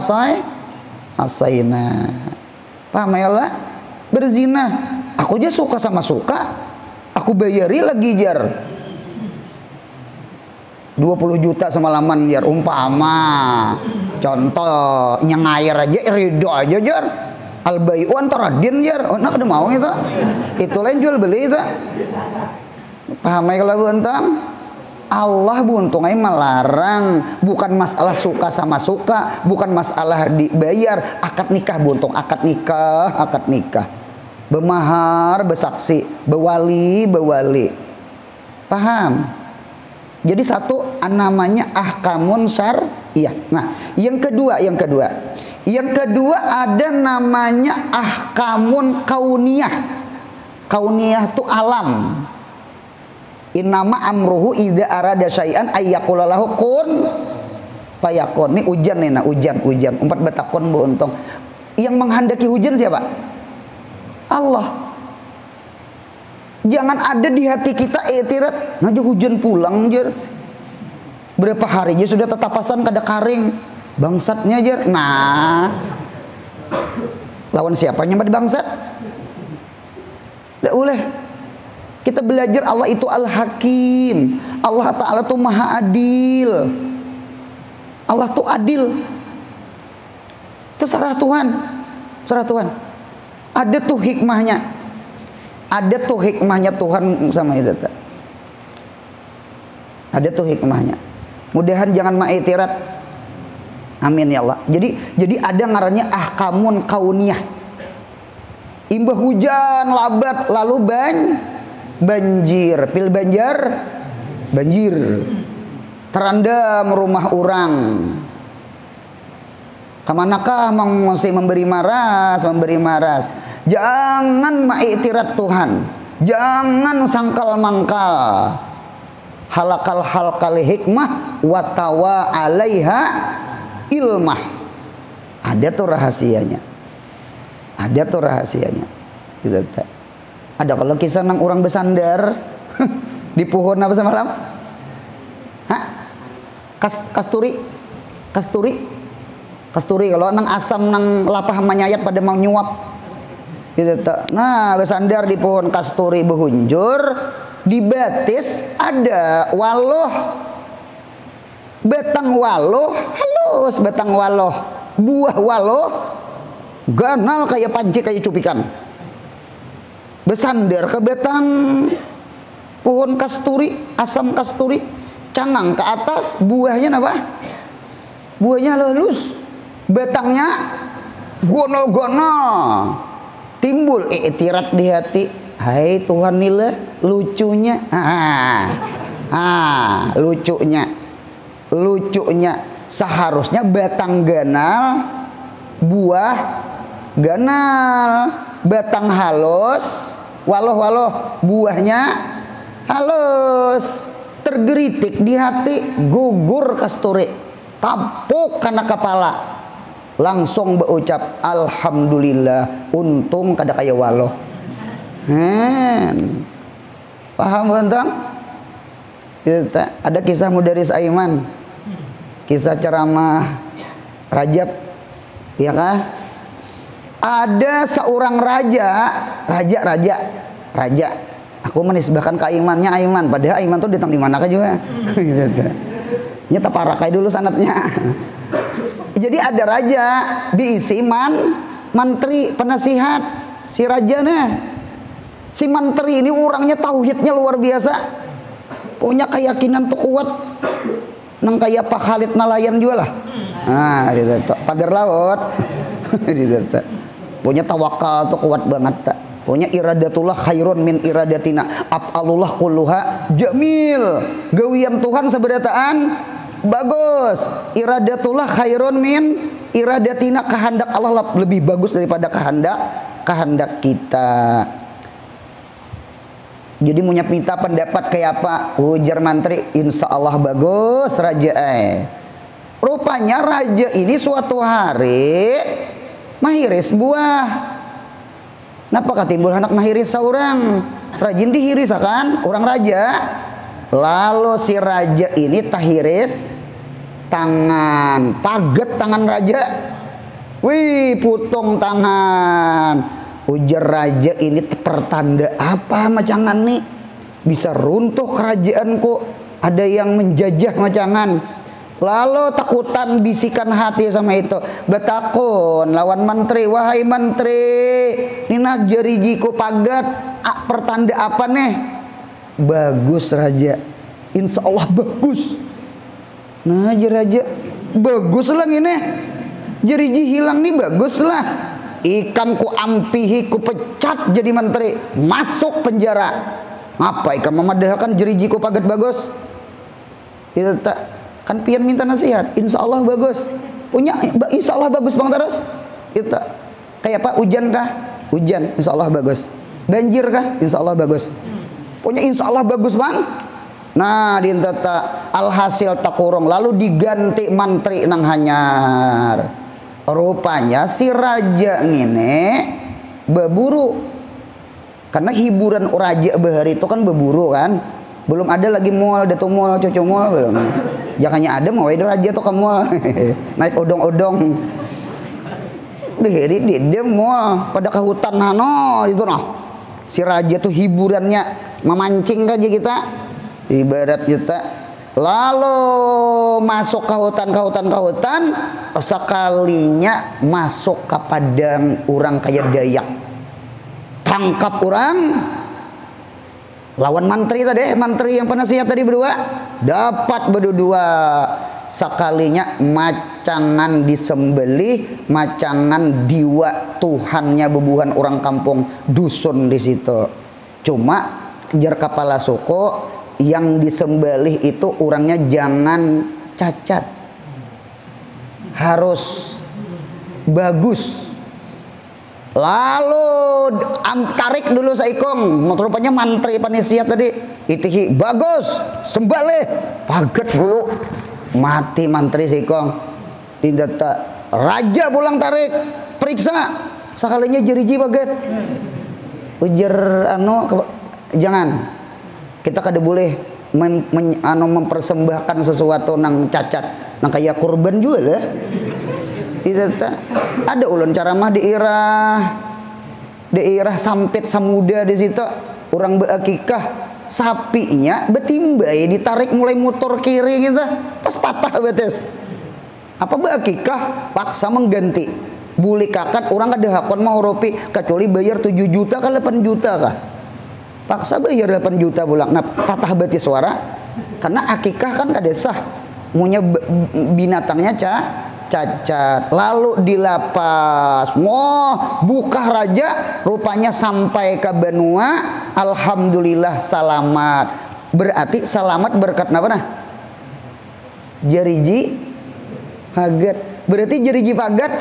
asaina. Paham ya Allah? Berzina, aku aja suka sama suka, aku bayari lagi jar 20 juta semalaman jar, umpama contoh nyengair aja ridho aja jar. Al-bai'u antara din jar. Oh, nak ada mau itu. Itu lain jual beli itu. Paham ya kalau buntang? Allah buntung melarang. Bukan masalah suka sama suka, bukan masalah dibayar. Akad nikah buntung, akad nikah. Bemahar, besaksi, bewali. Paham? Jadi satu namanya ahkamun syar'iyah. Nah, yang kedua ada namanya ahkamun kauniyah. Kauniyah itu alam. Innama amruhu idza arada syai'an ayyaqula lahu kun fayakun. Ini hujan nih, hujan. Umpat batakon bu untung. Yang menghendaki hujan siapa? Allah. Jangan ada di hati kita i'tirat, nah hujan pulang jar. Berapa hari aja sudah tetapasan kada karing. Bangsatnya aja. Nah, lawan siapanya pada bangsat? Tidak boleh. Kita belajar Allah itu Al-Hakim. Allah Ta'ala itu Maha Adil. Allah itu adil. Terserah Tuhan. Ada tuh hikmahnya. Tuhan sama itu. Ada tuh hikmahnya. Mudahan jangan ma'iktirat. Amin ya Allah. Jadi ada ngarannya ahkamun kauniyah. Imbah hujan labat lalu banjir. Pil banjir. Terendam rumah orang. Kemanakah mesti memberi maras? Jangan ma'iktirat Tuhan. Jangan sangkal mangkal. Halakal halkal hikmah watawa alaiha ilmah. Ada tuh rahasianya. Gitu. Ada kalau kisah nang orang bersandar di pohon apa semalam? Hah? Kasturi kalau nang asam nang lapah menyayat pada mau nyuap. Gitu. Nah, bersandar di pohon kasturi behunjur, dibatis ada waloh. Betang waloh, halo halus batang waloh, buah waloh ganal kayak panci kayak cupikan, bersandar ke batang pohon kasturi, asam kasturi, cangang ke atas, buahnya apa? Buahnya halus, batangnya gonol-gonol, timbul i'tirat di hati, hai Tuhan nila lucunya, lucunya seharusnya batang ganal, buah ganal, batang halus, waloh buahnya halus, tergeritik di hati, gugur kasturi, tapuk karena kepala, langsung berucap alhamdulillah, untung kada kaya waloh. Paham tentang? Ada kisah Mudaris Aiman, kisah ceramah Rajab, ya kah? Ada seorang raja. Aku menisbahkan ke Aimannya Aiman, padahal Aiman tuh datang di mana kah juga. Nya taparakai dulu sanatnya. Jadi ada raja diisi mantri penasihat si rajanya. Si mantri ini orangnya tauhidnya luar biasa, punya keyakinan tuh kuat, nang kayak Pak Khalid nelayan juga lah. Nah, gitu, pagar laut, gitu, punya tawakal tuh kuat banget, tak? Punya iradatullah khairun min iradatina, af'alullah kulluha jamil, gawian Tuhan seberataan bagus, iradatullah khairun min iradatina, kehendak Allah lebih bagus daripada kehendak kita. Jadi minta pendapat kayak apa? Ujar mantri, insya Allah bagus raja. Rupanya raja ini suatu hari mahiris buah. Napa katimbul anak mahiris seorang? Rajin dihiris kan orang raja. Lalu si raja ini tahiris tangan, paget tangan raja. Wih, putung tangan. Ujar raja, ini pertanda apa macangan nih? Bisa runtuh kerajaanku. Ada yang menjajah macangan. Lalu takutan bisikan hati sama itu. Betakun lawan menteri, wahai menteri, nina jarijiku pagat. Pertanda apa nih? Bagus raja, insya Allah bagus. Nah raja, bagus lah ini. Jariji hilang nih bagus lah. Ikan ku ampihi, ku pecat jadi menteri, masuk penjara. Apa ikan memadahkan jeriji ku pagat bagus? Itu tak kan pian minta nasihat, insya Allah bagus. Punya insya Allah bagus bang terus. Itu kayak apa? Hujan kah? Hujan, insya Allah bagus. Banjir kah? Insya Allah bagus. Punya insya Allah bagus bang. Nah dintata alhasil takurung, lalu diganti menteri nang hanyar. Rupanya si raja ini berburu, karena hiburan raja bahari itu kan berburu kan. Belum ada lagi mall, datu mall, cucu mall belum. Jangannya ada mau ada raja tuh ke mall. Naik odong-odong. Bahari di mall pada ke hutan nano itu noh. Si raja tuh hiburannya memancing aja kita. Ibarat kita lalu masuk ke hutan, sekalinya masuk ke padang orang kayak Dayak, tangkap orang lawan mantri tadi, mantri yang penasihat tadi berdua, dapat berdua, sekalinya macangan disembelih, macangan diwa Tuhannya bebuhan orang kampung dusun di situ. Cuma jar kepala suku yang disembelih itu orangnya jangan cacat, harus bagus. Lalu tarik dulu saikong, rupanya mantri penasihat tadi itihi bagus sembelih, paget dulu mati mantri saikong. Dindata raja pulang tarik periksa sekalinya jeriji baget. Ujar jangan, kita kada boleh mempersembahkan sesuatu nang cacat, nang kayak kurban juga lah. Ada ulun ceramah daerah Sampit Samuda di situ, orang beakikah sapinya betimbai ditarik mulai motor kiri gitu, pas patah betes. Apa akikah paksa mengganti buli kakak orang kada hakon mau ropi kecuali bayar 7 juta ke 8 juta kah, paksa bayar 8 juta bulan. Nah patah bati suara karena akikah kan kada sah, munya binatangnya cacat, lalu dilapas, wah buka raja rupanya sampai ke benua, alhamdulillah selamat. Berarti selamat berkat apa nah? Jariji pagat, berarti jariji pagat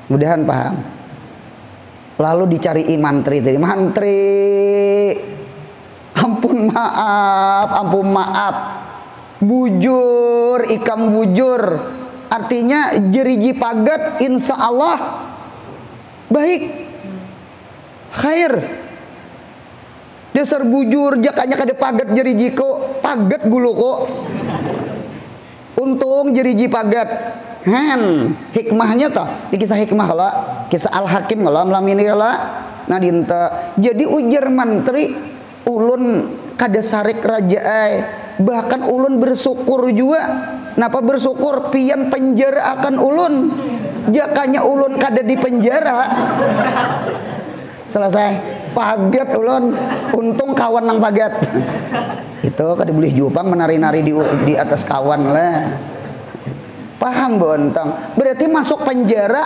mudahan paham. Lalu dicari mantri tadi, mantri ampun maaf, bujur ikam bujur, artinya jeriji pagat insya Allah baik khair. Dasar bujur jakanya kada pagat jeriji ko pagat gulu ko, untung jeriji pagat hen hikmahnya toh di kisah hikmah lah, kisah Al-Hakim lah malam ini lah. Nah dinta jadi ujar mantri ulun kada sarik raja bahkan ulun bersyukur juga. Napa bersyukur? Pian penjara akan ulun, jakanya ulun kada di penjara selesai pagat ulun, untung kawan nang pagat itu kada boleh jupang menari-nari di atas kawan lah, paham bontang. Berarti masuk penjara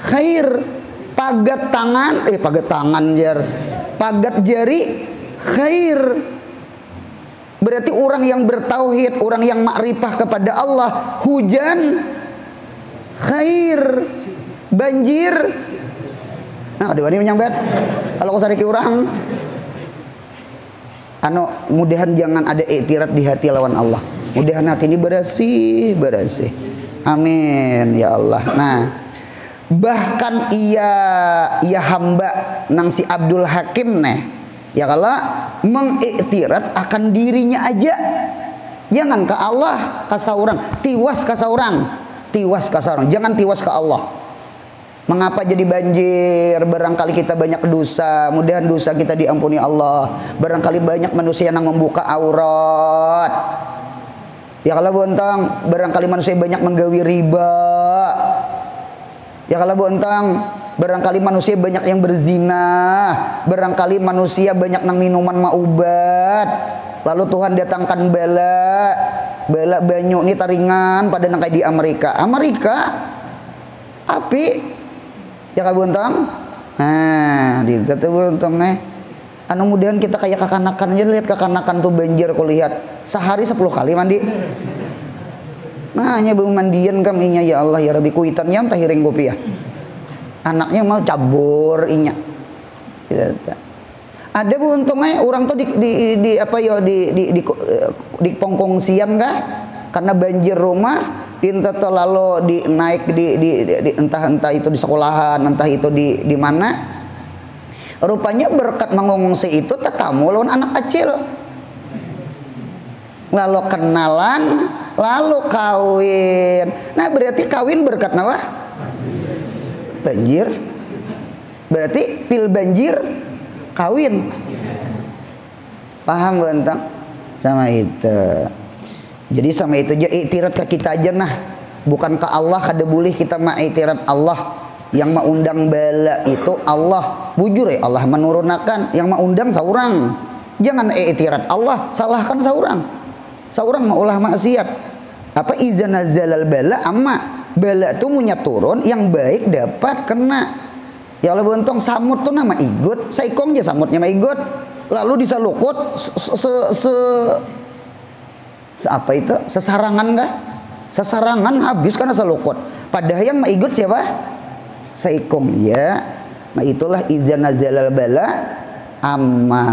khair, pagat tangan jar, pagat jari khair. Berarti orang yang bertauhid, orang yang makrifah kepada Allah, hujan khair, banjir. Nah, ada wani menyambat. Kalau kau sariki orang, mudahan jangan ada iktirat di hati lawan Allah. Mudahan hati ini bersih. Amin ya Allah. Nah, bahkan ia hamba nang si Abdul Hakim nih, ya kalau mengiktirat akan dirinya aja, jangan ke Allah, ke seorang, tiwas ke seorang, jangan tiwas ke Allah. Mengapa jadi banjir? Barangkali kita banyak dosa, mudahan dosa kita diampuni Allah. Barangkali banyak manusia yang membuka aurat, ya kalau bontang, barangkali manusia banyak menggawi riba, ya kalau bontang, barangkali manusia banyak yang berzina, barangkali manusia banyak nang minuman maubat, lalu Tuhan datangkan bala banyu ini taringan pada nang kayak di Amerika api, ya kabuntang. Nah di kata buntang mudahan kita kayak kakanakan aja, lihat kakanakan tuh banjir, kau lihat sehari 10 kali mandi. Nah hanya belum mandian kaminya, ya Allah ya Rabbi, kuitannya entah hiring kopi ya, anaknya mau cabur inya. Ada bu untungnya orang tuh di pongkongsian kah karena banjir rumah, pinta tuh lalu naik entah itu di sekolahan, entah itu di mana. Rupanya berkat mengungsi itu tetamu lawan anak kecil, lalu kenalan, lalu kawin. Nah berarti kawin berkat apa? Banjir. Berarti pil banjir kawin. Paham bentang sama itu. Jadi sama itu aja iktirat ke kita aja nah, bukan ke Allah. Kada boleh kita mengiktirat Allah. Yang mengundang bala itu Allah, bujur ya Allah menurunkan, yang mengundang seorang. Jangan iktirat Allah, salahkan seorang maulah maksiat. Apa izan nazalal bala, amma bala itu punya turun yang baik dapat kena. Ya Allah bontong samut tuh nama igut, saikong aja samutnya mah igut, lalu disalukut apa itu? Sesarangan kah? Sesarangan habis karena salukut. Padahal yang maigut siapa? Saikong ya. Nah itulah izan nazalal bala amma.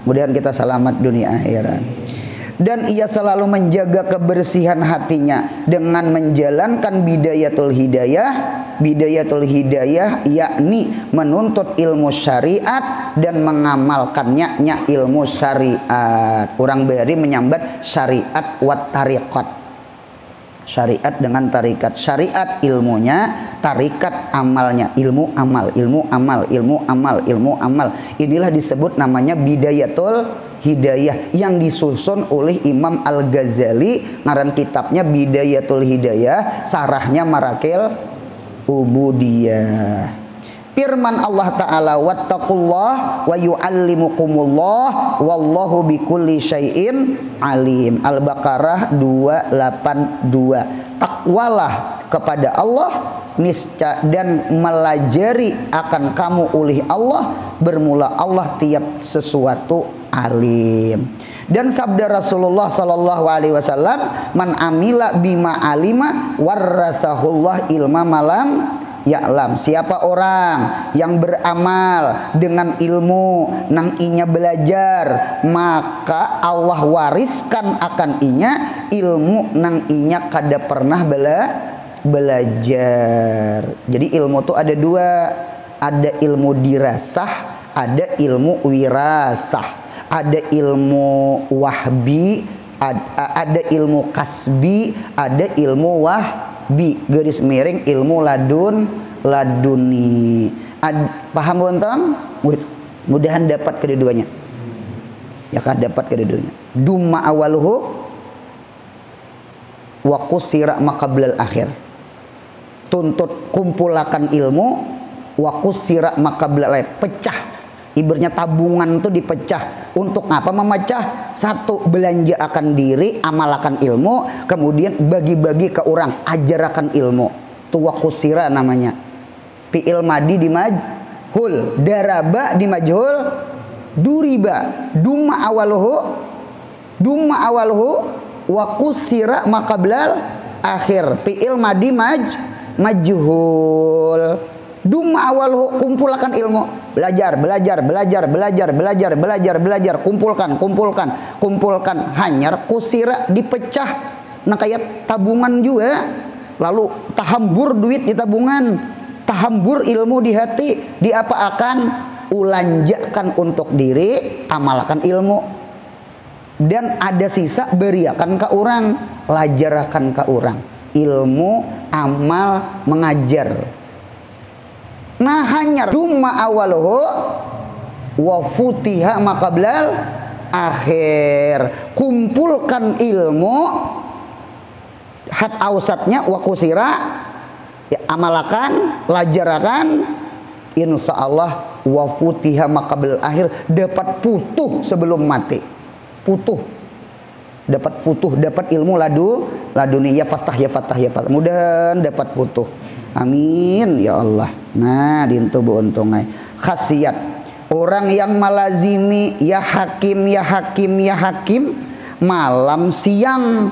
Mudahan kita selamat dunia akhirat. Dan ia selalu menjaga kebersihan hatinya dengan menjalankan bidayatul hidayah yakni menuntut ilmu syariat dan mengamalkannya ilmu syariat. Orang bari menyambat syariat wat tariqat. Syariat dengan tarikat, syariat ilmunya, tarikat amalnya, ilmu amal. Inilah disebut namanya bidayatul Hidayah yang disusun oleh Imam Al-Ghazali, ngaran kitabnya Bidayatul Hidayah, sarahnya Marakil Ubudiyah. Firman Allah Ta'ala, wattaqullah wa yu'allimukumullah wallahu bikulli syai'in alim. Al-Baqarah 282. Takwalah kepada Allah niscaya dan melajari akan kamu oleh Allah, bermula Allah tiap sesuatu alim. Dan sabda Rasulullah sallallahu alaihi wasallam, man amila bima alima warathahullah ilma malam ya'lam. Siapa orang yang beramal dengan ilmu nang inya belajar, maka Allah wariskan akan inya ilmu nang inya kada pernah belajar. Jadi ilmu tuh ada dua, ada ilmu dirasah, ada ilmu wirasah. Ada ilmu wahbi, ada ilmu kasbi, ada ilmu wahbi, garis miring ilmu laduni. Paham bontong? Mudahan dapat kedua-duanya. Ya kan, dapat kedua-duanya. Dumma awaluhu wa qusira maqablal akhir. Tuntut kumpulakan ilmu wa qusira maqablal akhir. Pecah. Ibaratnya tabungan itu dipecah. Untuk apa memecah? Satu, belanja akan diri, amalkan ilmu, kemudian bagi-bagi ke orang, ajarakan ilmu. Itu wakusira namanya. Fi'il madi di majhul, daraba di majhul, duriba, dumma awaluhu wakusira maqablal akhir. Fi'il madi majhul. Dumma awaluhu, kumpulkan ilmu, belajar, kumpulkan, hanyar, kusira, dipecah, nah kayak tabungan juga, lalu tahambur duit di tabungan, tahambur ilmu di hati, diapa-akan, ulanjakan untuk diri, amalkan ilmu, dan ada sisa beriakan ke orang, lajarakan ke orang, ilmu, amal, mengajar. Nah hanya dumma awaluhu wa futiha maqablal akhir. Kumpulkan ilmu, hat ausatnya wa kusira, ya, amalakan, lajarakan, insya Allah wa futiha maqablal akhir, dapat putuh sebelum mati. Putuh, dapat futuh, dapat ilmu laduni, ya fatah. Mudah-mudahan dapat putuh. Amin ya Allah. Nah, dintu bu untungai khasiat orang yang malazimi ya hakim malam siang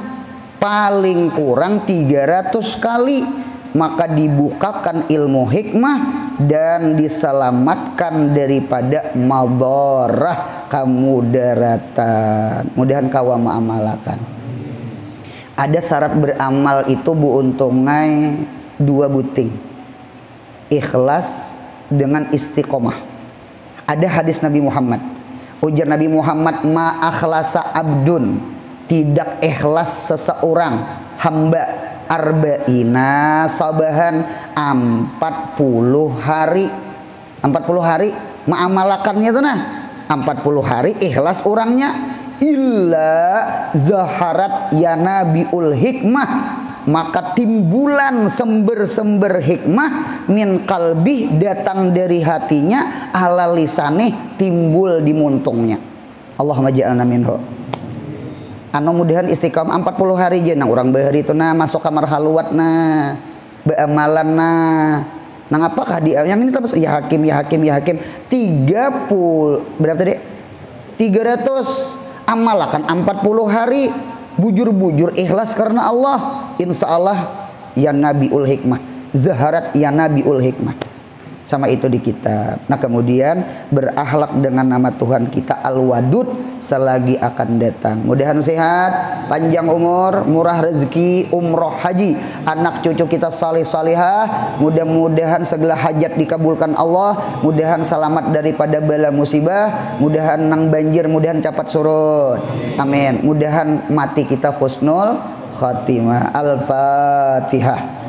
paling kurang 300 kali, maka dibukakan ilmu hikmah dan diselamatkan daripada madarah kamudaratan. Mudahan kawa ma'amalakan. Ada syarat beramal itu bu untungai 2 buting, ikhlas dengan istiqomah. Ada hadis Nabi Muhammad, ujar Nabi Muhammad, ma akhlasa abdun, tidak ikhlas seseorang hamba, arba'ina sabahan, 40 hari ma'amalakannya itu nah 40 hari ikhlas orangnya, illa zaharat ya nabiul hikmah, maka timbulan sember-sember hikmah min kalbih, datang dari hatinya, ala lisanih, timbul di muntungnya. Allahumma ja'alna minhu. Anu mudahan istiqamah 40 hari aja, nah orang bahari itu nah masuk kamar haluat nah beamalan nah apakah dia yang ini terus ya hakim 30 berapa tadi 300 amalakan 40 hari bujur-bujur ikhlas karena Allah, insya Allah ya nabiul hikmah, zaharat ya nabiul hikmah, sama itu di kitab. Nah kemudian berakhlak dengan nama Tuhan kita Al-Wadud selagi akan datang. Mudahan sehat, panjang umur, murah rezeki, umroh haji, anak cucu kita salih salihah, mudah-mudahan segala hajat dikabulkan Allah, mudahan selamat daripada bala musibah, mudahan nang banjir, mudahan cepat surut, amin. Mudahan mati kita husnul khatimah. Al-Fatihah.